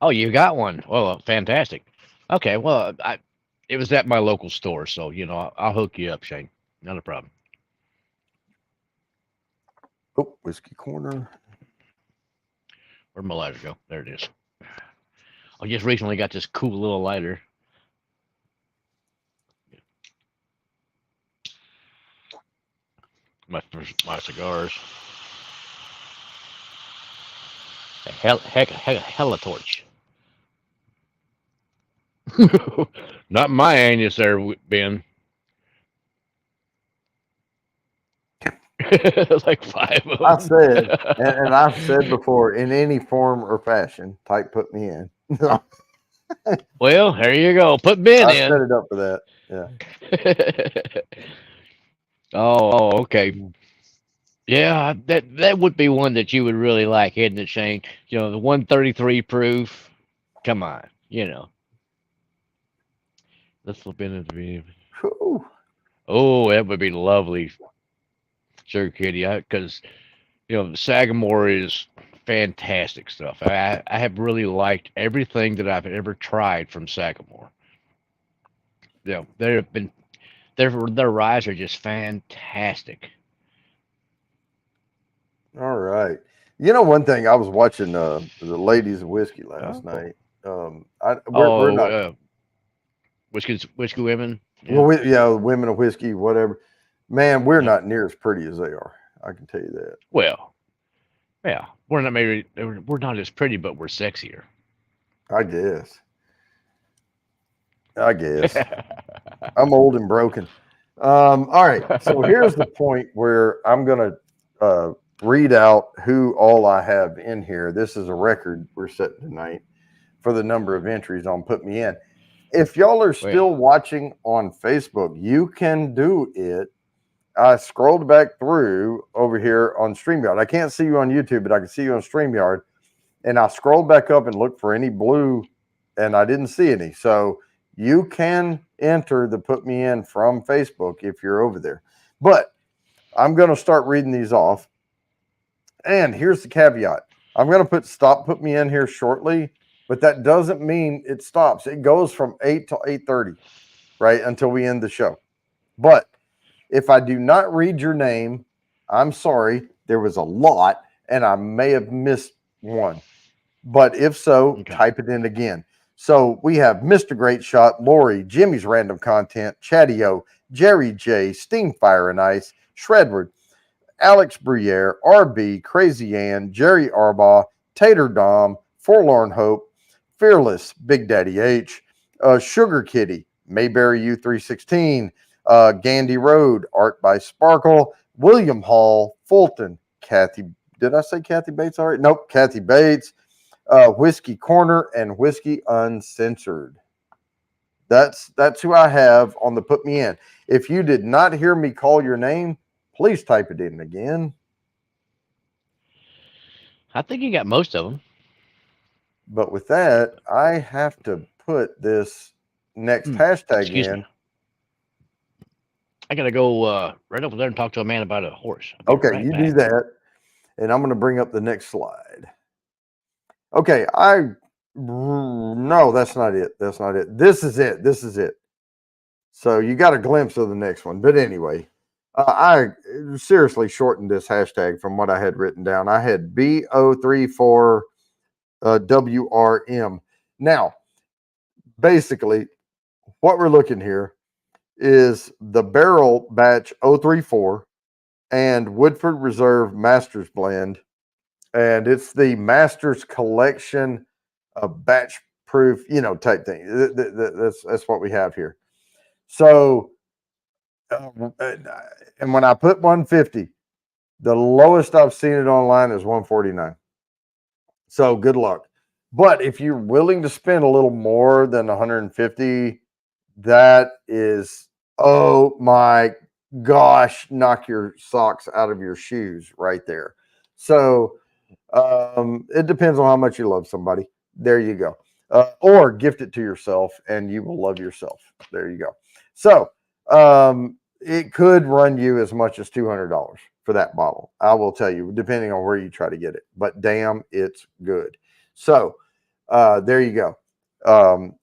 Oh, you got one. Well, fantastic. Okay, well, it was at my local store, so I'll hook you up, Shane. Not a problem. Oh, Whiskey Corner. Where'd my lighter go? There it is. I just recently got this cool little lighter. My cigars. A hella torch. Not my anus there, Ben. Like 5 of them. I said, and I've said before, in any form or fashion, type put me in. Well, there you go. Put Ben I in. set it up for that. Yeah. Oh, okay. Yeah, that would be one that you would really like, isn't it, Shane? The 133 proof. Come on, Let's flip into the video. Whew. Oh, that would be lovely. Sure, Kitty. Because Sagamore is fantastic stuff. I have really liked everything that I've ever tried from Sagamore. They've been their ryes are just fantastic. All right. One thing, I was watching the Ladies of Whiskey last night. We're not whiskey women. Well, women of whiskey, whatever. Man, we're not near as pretty as they are. I can tell you that. Well, yeah, we're not as pretty, but we're sexier. I guess. I'm old and broken. All right. So here's the point where I'm going to read out who all I have in here. This is a record we're setting tonight for the number of entries on Put Me In. If y'all are still watching on Facebook, you can do it. I scrolled back through over here on StreamYard. I can't see you on YouTube, but I can see you on StreamYard. And I scrolled back up and looked for any blue, and I didn't see any. So you can enter the Put Me In from Facebook if you're over there. But I'm going to start reading these off. And here's the caveat. I'm going to stop Put Me In here shortly, but that doesn't mean it stops. It goes from 8 to 8:30, right, until we end the show. But if I do not read your name, I'm sorry. There was a lot, and I may have missed one. But if so, type it in again. So we have Mr. Great Shot, Lori, Jimmy's Random Content, Chatty-O, Jerry J, Steam Fire and Ice, Shredward, Alex Bruyere, RB, Crazy Ann, Jerry Arbaugh, Tater Dom, Forlorn Hope, Fearless, Big Daddy H, Sugar Kitty, Mayberry U316, Gandy Road, Art by Sparkle, William Hall, Fulton, Kathy. Did I say Kathy Bates already? Nope, Kathy Bates, Whiskey Corner, and Whiskey Uncensored. That's who I have on the Put Me In. If you did not hear me call your name, please type it in again. I think you got most of them. But with that, I have to put this next hashtag Excuse in. me. I gotta go right over there and talk to a man about a horse. I'll be Okay, right you back. do that, and I'm going to bring up the next slide. Okay, no, that's not it. That's not it. This is it. This is it. So you got a glimpse of the next one. But anyway, I seriously shortened this hashtag from what I had written down. I had BO34 WRM. Now, basically, what we're looking here is the barrel batch 034 and Woodford Reserve Masters blend. And it's the Masters Collection batch proof, type thing. That's what we have here. So, and when I put 150, the lowest I've seen it online is 149. So good luck. But if you're willing to spend a little more than 150, that is, oh my gosh, knock your socks out of your shoes right there. So it depends on how much you love somebody. There you go. Or gift it to yourself and you will love yourself. There you go. So it could run you as much as $200 for that bottle. I will tell you, depending on where you try to get it. But damn, it's good. So there you go.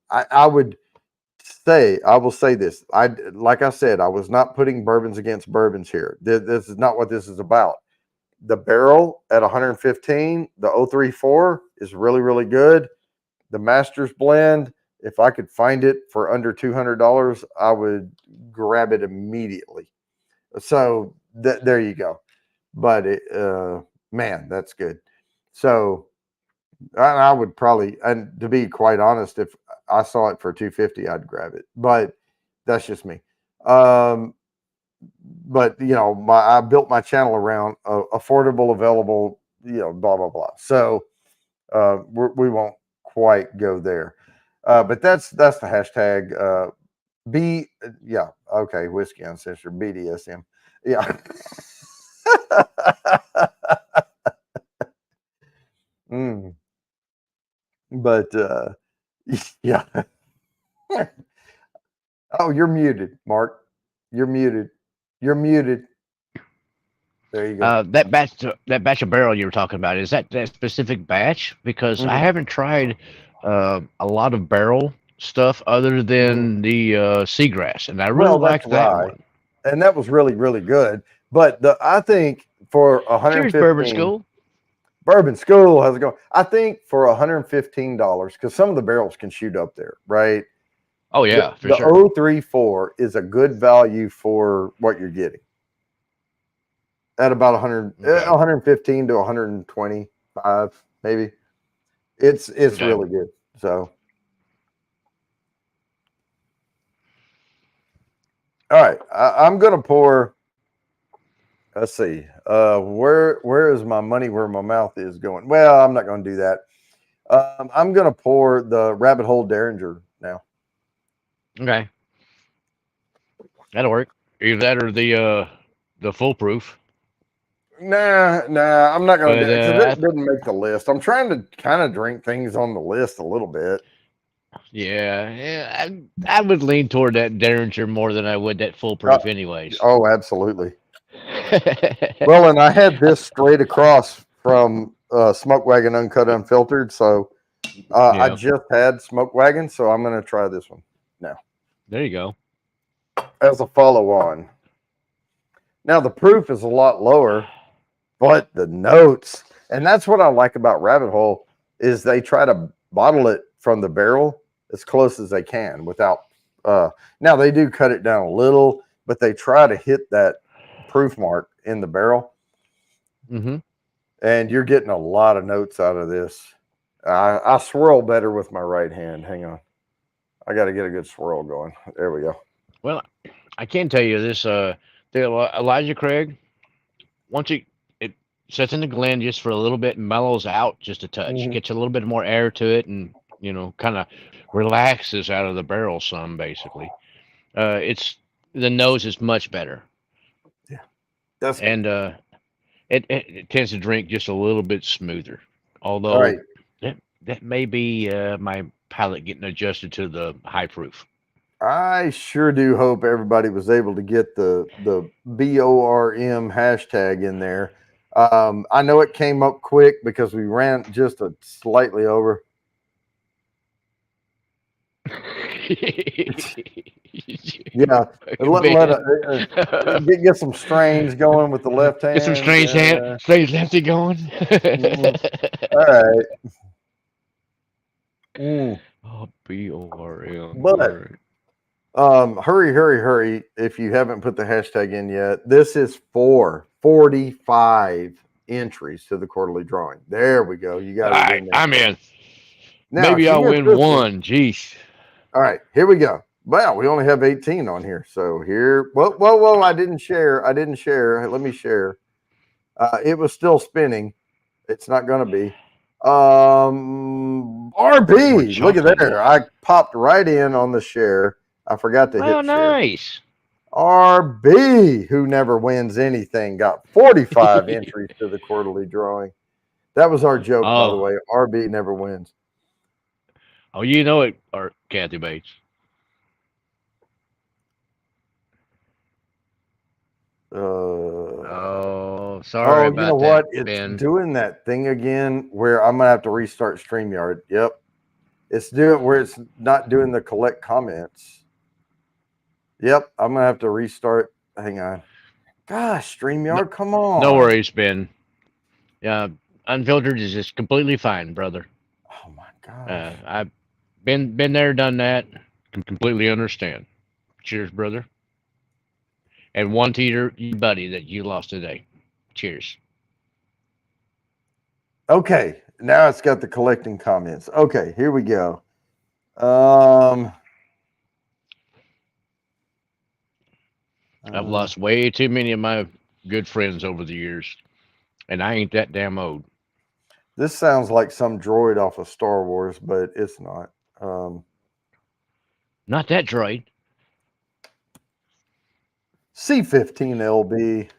I will say this. Like I said, I was not putting bourbons against bourbons here. This is not what this is about. The barrel at 115, the 034 is really, really good. The Masters blend, if I could find it for under $200, I would grab it immediately. So there you go. But man, that's good. So I would probably, and to be quite honest, if I saw it for 250, I'd grab it. But that's just me. But I built my channel around affordable, available, blah blah blah. So we won't quite go there. But that's the hashtag. Okay, whiskey uncensored BDSM. Yeah. But yeah. Oh, you're muted, Mark. You're muted. You're muted. There you go. That batch of barrel you were talking about, is that specific batch? Because I haven't tried a lot of barrel stuff other than the seagrass, and I really like that one. And that was really, really good. But I think for 115, Cheers, Bourbon School. Bourbon School, how's it going? I think for $115, because some of the barrels can shoot up there, right? Oh yeah, the sure. 034 is a good value for what you're getting. At about 115 to 125, maybe. It's really good. So, all right, I'm gonna pour. Let's see. Where is my money? Where my mouth is going? Well, I'm not going to do that. I'm going to pour the Rabbit Hole Derringer now. Okay, that'll work. Either that or the foolproof. Nah, I'm not going to do it because it didn't make the list. I'm trying to kind of drink things on the list a little bit. Yeah, I would lean toward that Derringer more than I would that foolproof, anyways. Oh, absolutely. Well, and I had this straight across from Smoke Wagon Uncut Unfiltered, so I just had Smoke Wagon, so I'm going to try this one now. There you go. As a follow-on. Now, the proof is a lot lower, but the notes, and that's what I like about Rabbit Hole, is they try to bottle it from the barrel as close as they can without, now they do cut it down a little, but they try to hit that proof mark in the barrel. Mm-hmm. And you're getting a lot of notes out of this. I swirl better with my right hand. Hang on. I got to get a good swirl going. There we go. Well, I can tell you this. Elijah Craig, once it sits in the Glen just for a little bit and mellows out just a touch, Mhm. gets a little bit more air to it, and kind of relaxes out of the barrel some. Basically, it's the nose is much better, Yeah, that's good. and it tends to drink just a little bit smoother. All right. Although that may be my palate getting adjusted to the high proof. I sure do hope everybody was able to get the BORM hashtag in there. I know it came up quick because we ran just a slightly over. Yeah, get some strains going with the left hand. Get some strange lefty going. All right. Oh, BORM. But hurry! If you haven't put the hashtag in yet, this is for 45 entries to the quarterly drawing. There we go. You got it in there. I'm in. Now, Maybe I'll win one. Jeez. All right, here we go. Well, we only have 18 on here. So here, whoa, I didn't share. Let me share. It was still spinning. It's not going to be. RB, look at there. I popped right in on the share. I forgot to hit share. Nice. RB, who never wins anything, got 45 entries to the quarterly drawing. That was our joke, by the way. RB never wins. Oh, you know it, or Kathy Bates. Sorry about that. You know what? It's doing that thing again where I'm gonna have to restart StreamYard. Yep. It's doing where it's not doing the collect comments. Yep, I'm gonna have to restart. Hang on. Gosh, StreamYard, come on. No worries, Ben. Yeah, unfiltered is just completely fine, brother. Oh my gosh. I've been there, done that. Can completely understand. Cheers, brother. And one to your buddy that you lost today. Cheers. Okay, now it's got the collecting comments. Okay, here we go. I've lost way too many of my good friends over the years, and I ain't that damn old. This sounds like some droid off of Star Wars, but it's not. Not that droid. C-15LB.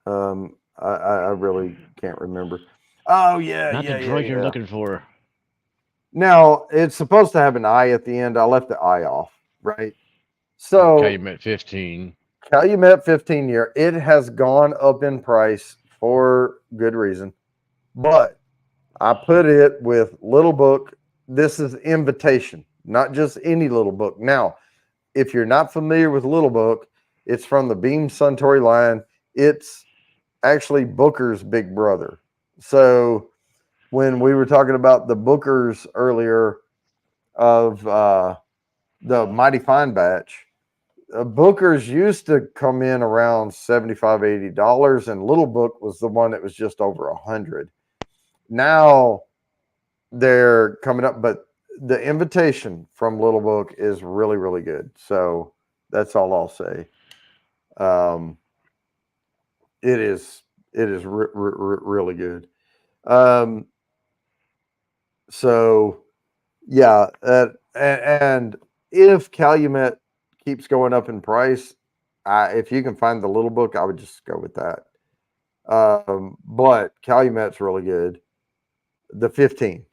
I really can't remember. Oh yeah, not the droid you're looking for. Now it's supposed to have an I at the end. I left the I off, right? So Calumet 15. Calumet 15 year. It has gone up in price for good reason, but I put it with Little Book. This is invitation, not just any Little Book. Now, if you're not familiar with Little Book, it's from the Beam Suntory line. It's actually Booker's big brother. So when we were talking about the Bookers earlier of the Mighty Fine batch, Bookers used to come in around $75, $80, and Little Book was the one that was just over $100. Now they're coming up, but the invitation from Little Book is really, really good. So that's all I'll say. It is really good. So yeah, and if Calumet keeps going up in price, if you can find the Little Book, I would just go with that. But Calumet's really good. The 15,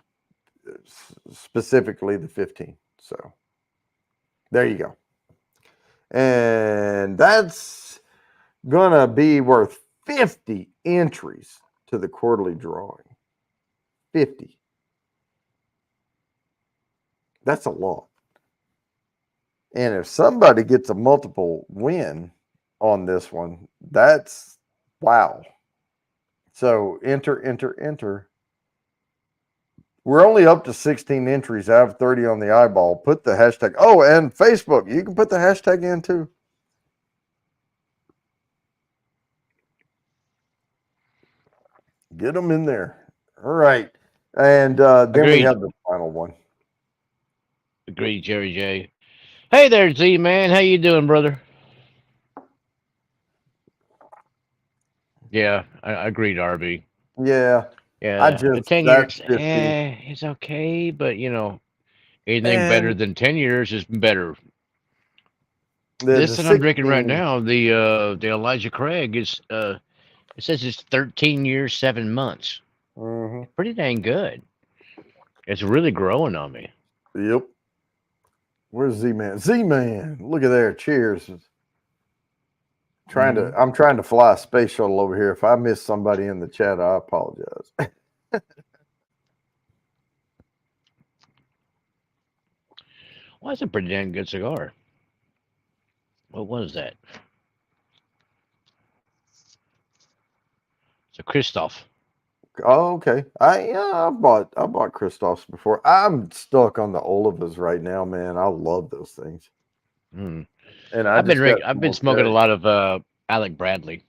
specifically the 15. So there you go. And that's gonna be worth 50 entries to the quarterly drawing. 50. That's a lot. And if somebody gets a multiple win on this one, that's wow. So enter. We're only up to 16 entries. I have 30 on the eyeball. Put the hashtag. Oh, and Facebook. You can put the hashtag in too. Get them in there. All right. And then we Agreed. have the final one. Agreed, Jerry J. Hey there, Z man. How you doing, brother? Yeah, I agreed, RB. Yeah. I Yeah, the just, 10 years, that 50. it's okay, but anything better And than 10 years is better. the This that I'm drinking right 16. now, the Elijah Craig is it says it's 13 years, 7 months. Hmm. Pretty dang good. It's really growing on me. Yep. Where's Z Man? Z Man. Look at there. Cheers. Hmm. I'm trying to fly a space shuttle over here. If I miss somebody in the chat, I apologize. Well, that's a pretty dang good cigar. What was that? It's a Christoph. Oh, okay. I bought Christophs before. I'm stuck on the Olivas right now, man. I love those things. Mm. And I just got I've some been more smoking a carrots. lot of Alec Bradley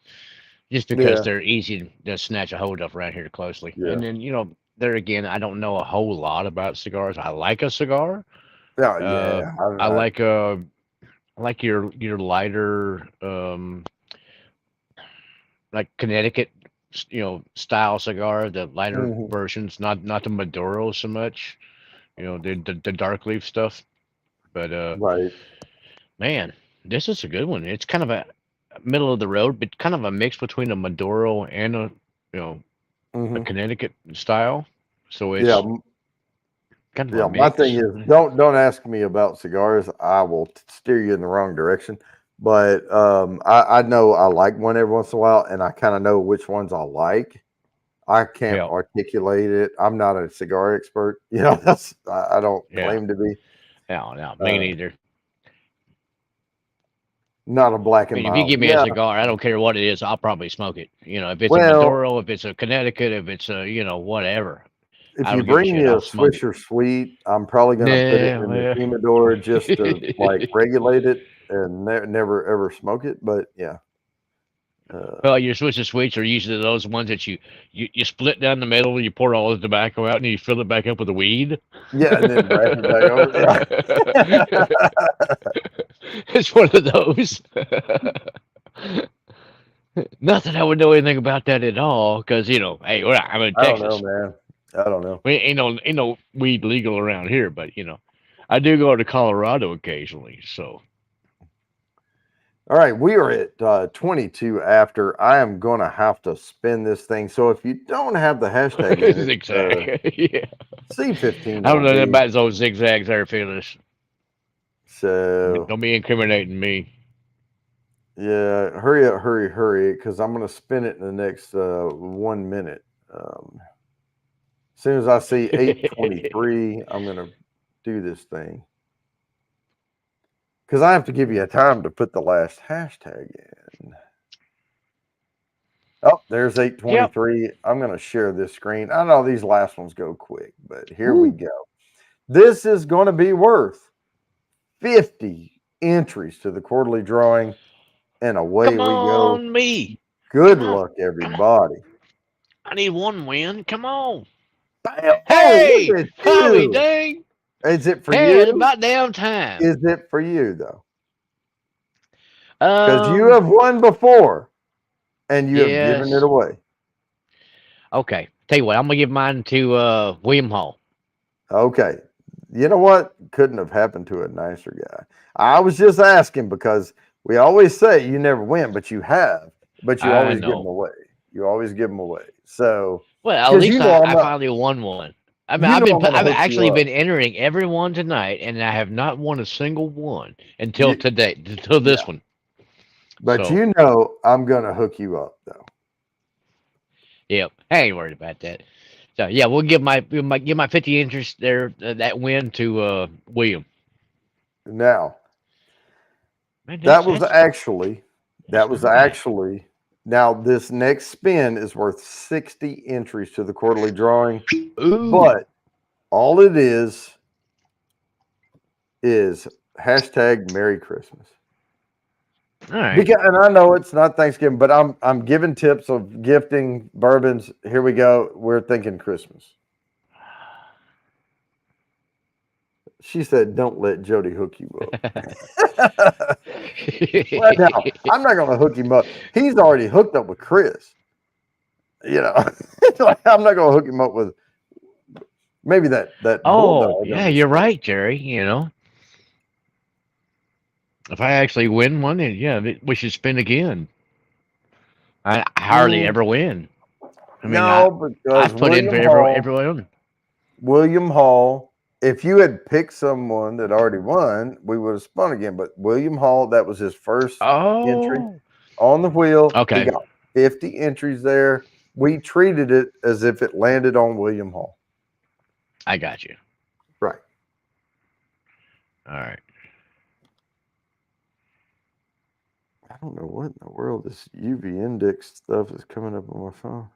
just because Yeah, they're easy to snatch a hold of around here closely. yeah. And then there again, I don't know a whole lot about cigars. I like a cigar. Oh, Uh, yeah. I like your lighter like Connecticut style cigar, the lighter Mhm. versions, not the Maduro so much. The dark leaf stuff. But Right. man, this is a good one. It's kind of a middle of the road, but kind of a mix between a Maduro and you know a Hmm. Connecticut style. So Yeah, it's kind of a yeah. My thing mix. is, don't ask me about cigars. I will steer you in the wrong direction. But I know I like one every once in a while, and I kind of know which ones I like. I can't Yeah, articulate it. I'm not a cigar expert. You know, I don't yeah, claim to be. yeah, no, me Uh, neither. Not a black I and mean, if you mild. give me a Yeah. cigar, I don't care what it is, I'll probably smoke it. If it's a Well, Maduro, if it's a Connecticut, if it's a whatever, if I you don't give a bring me shit. a I'll smoke it. Swisher Sweet, I'm probably going to put it Yeah, in the well. humidor just to like regulate it and never ever smoke it. But yeah, Well, uh, your Swiss sweets are usually those ones that you split down the middle and you pour all the tobacco out and you fill it back up with a weed. yeah, and then wrap it back over. Yeah. It's one of those. Not that I would know anything about that at all, because hey, I'm in I don't know, Texas. man. I don't know. We ain't no weed legal around here, but I do go to Colorado occasionally. So All right, we are at 22 after. I am going to have to spin this thing. So if you don't have the hashtag in it, zigzag. Yeah, C15 I don't will know be. about those zigzags there, Phyllis. So Don't be incriminating me. yeah, hurry up, hurry, because I'm going to spin it in the next 1 minute. As soon as I see 8:23, I'm going to do this thing because I have to give you a time to put the last hashtag in. Oh, there's Yep. 8:23. I'm going to share this screen. I know these last ones go quick, but here we Woo. go. This is going to be worth 50 entries to the quarterly drawing, and away Come we go. on, me. Good Come on. luck, Come on. everybody. I need one win. Come on. Bam. Oh, Hey, look at Tommy you. dang. Is it for Hey, it's you? about damn time. Is it for you, though? Because you Um, have won before and you have given it yes. away. Okay. Tell you what, I'm gonna give mine to William Hall. Okay. You know what? Couldn't have happened to a nicer guy. I was just asking because we always say you never win, but you have, but you I always give them know. away. You always give them away. So, Well, at because you least know I, I'm I not, finally won one. I mean, you know I'm going to I've hook you actually up. been entering every one tonight, and I have not won a single one until You, today, until yeah. this one. But So, you know I'm going to hook you up, though. yep, I ain't worried about that. So, yeah, we'll give my 50 interest there that win to William. Now, Man, that was actually, that that's was not bad. actually, now this next spin is worth 60 entries to the quarterly drawing, Ooh, but all it is hashtag Merry Christmas. All right. Because, and I know it's not Thanksgiving, but I'm giving tips of gifting bourbons. Here we go. We're thinking Christmas. She said, "Don't let Jody hook you up." Well, now I'm not going to hook him up. He's already hooked up with Chris. You know, like, I'm not going to hook him up with maybe that Oh, bulldog. yeah, you're right, Jerry. If I actually win one, then yeah, we should spin again. I hardly Mm, ever win. I mean, no, because I've put in for everyone. William Hall. If you had picked someone that already won, we would have spun again. But William Hall, that was his first entry Oh, on the wheel. He okay. got 50 entries there. We treated it as if it landed on William Hall. I got you. Right. All right. I don't know what in the world this UV index stuff is coming up on my phone.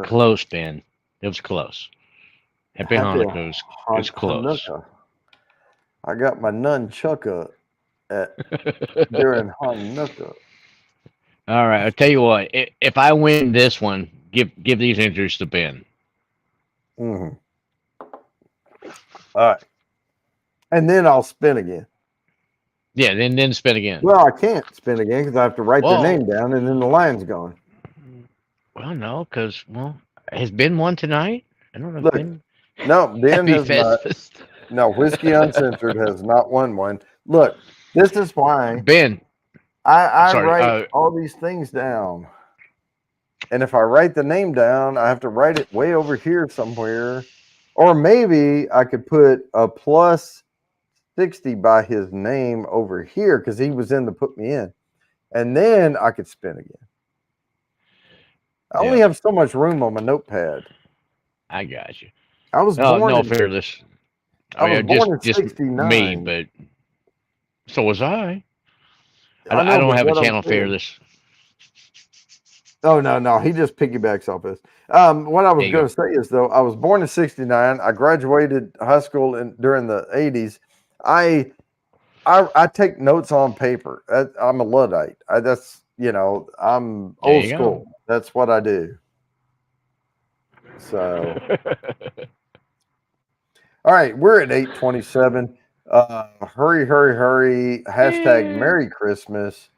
Close, Ben. It was close. Happy Happy Hanukkah was close. Hanukkah. I got my nunchucka at during Hanukkah. All right. I'll tell you what. If I win this one, give these entries to Ben. Mm-hmm. All right. And then I'll spin again. Yeah. Then spin again. Well, I can't spin again because I have to write their Whoa. name down and then the line's gone. Well, no, because has Ben won tonight? I don't know. If Look, Ben. no, Ben Happy has not. Festivus. No, Whiskey Uncensored has not won one. Look, this is why Ben. I Sorry. write all these things down. And if I write the name down, I have to write it way over here somewhere. Or maybe I could put a plus 60 by his name over here because he was in to put me in. And then I could spin again. I only have so much room on my notepad. I got you. I was born. No, fearless. I was born in just 69. me, but so was I. I know, I don't but have a what I'm channel saying- fearless. Oh no, he just piggybacks off this. What I was There you going to say is though, I was born in '69. I graduated high school during the '80s. I take notes on paper. I'm a Luddite. I'm There old you school. go. That's what I do. So, all right, we're at 8:27. Hurry! Hashtag Merry Christmas.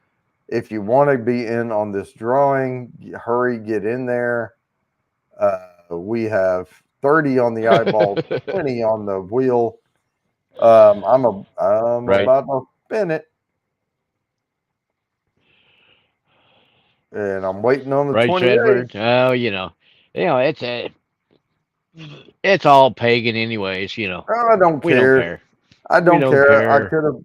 If you want to be in on this drawing, hurry, get in there. We have 30 on the eyeball, 20 on the wheel. I'm Right. about to spin it. And I'm waiting on the Right, 28. Shredbird. Oh, it's all pagan, anyways. Oh, I don't We don't care. care. I We don't don't care. I care. could have.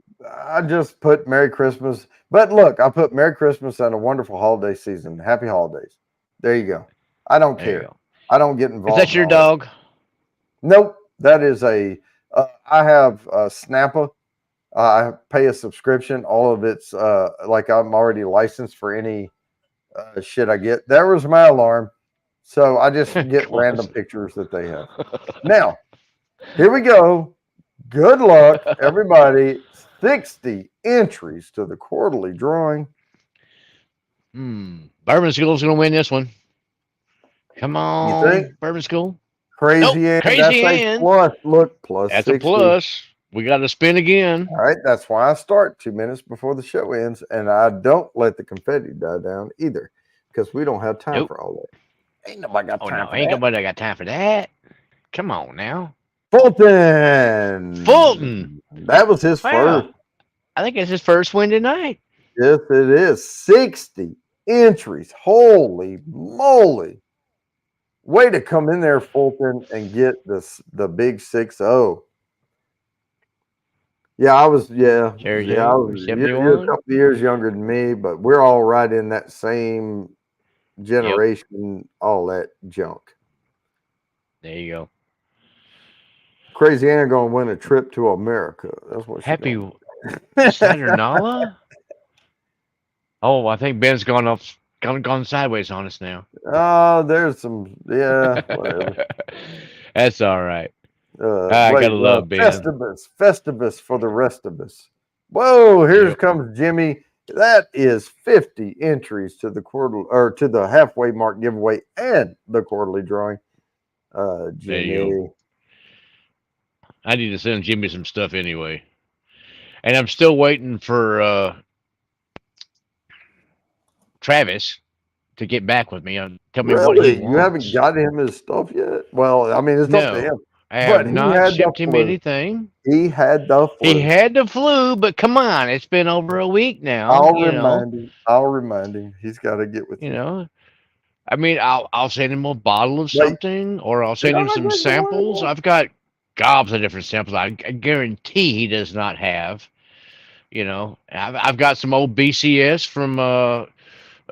I just put Merry Christmas. But look, I put Merry Christmas and a wonderful holiday season. Happy holidays. There you go. I don't There you care. go. I don't get Is involved. that your in all dog? that. Nope. That is a. I have Snappa. I pay a subscription. All of it's like I'm already licensed for any shit I get. There was my alarm. So I just get random pictures that they have. Now, here we go. Good luck, everybody. 60 entries to the quarterly drawing. Bourbon School's going to win this one. Come on, You think? Bourbon School. Crazy Nope, Ann. Crazy That's Ann. a plus. Look, plus That's 60. a plus. We got to spin again. All right. That's why I start 2 minutes before the show ends. And I don't let the confetti die down either because we don't have time for all that. Ain't nobody got time for ain't that. nobody got time for that. Come on now. Fulton. That was his first. I think it's his first win tonight. Yes, it is. 60 entries. Holy moly. Way to come in there, Fulton, and get the big 6-0. Yeah, I was. Yeah, Jerry, I was. You're a couple of years younger than me, but we're all right in that same generation. Yep. All that junk. There you go. Crazy Ann gonna win a trip to America. That's what. Happy Saturnalia. Oh, I think Ben's gone sideways on us now. Oh, there's some. Yeah, whatever. That's all right. I gotta love Ben. Festivus for the rest of us. Whoa, here comes Jimmy. That is 50 entries to the quarterly or to the halfway mark giveaway and the quarterly drawing. Jimmy. I need to send Jimmy some stuff anyway. And I'm still waiting for Travis to get back with me and tell me what he Really? wants. You haven't got him his stuff yet? Well, I mean, it's up to him. I have not shipped him anything. He had the flu. He had the flu, but come on, it's been over a week now. I'll remind him. He's got to get with you. You know, I mean, I'll send him a bottle of something, or I'll send him some samples. I've got gobs of different samples. I guarantee he does not have. You know, I've got some old BCS from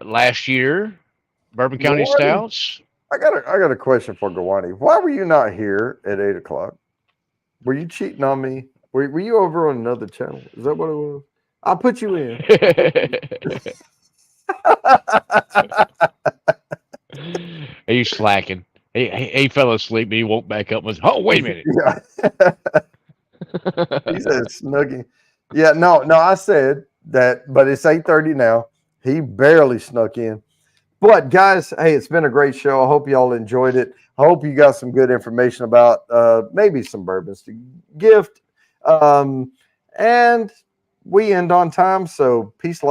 last year, Bourbon County Stouts. I got a question for Gawani. Why were you not here at 8 o'clock? Were you cheating on me? Were you over on another channel? Is that what it was? I'll put you in. He's slacking. He fell asleep, but he woke back up and was, oh, wait a minute. Yeah. He said snugging. Yeah, no, I said that, but it's 8:30 now. He barely snuck in. But guys, hey, it's been a great show. I hope y'all enjoyed it. I hope you got some good information about maybe some bourbons to gift. And we end on time, so peace, love.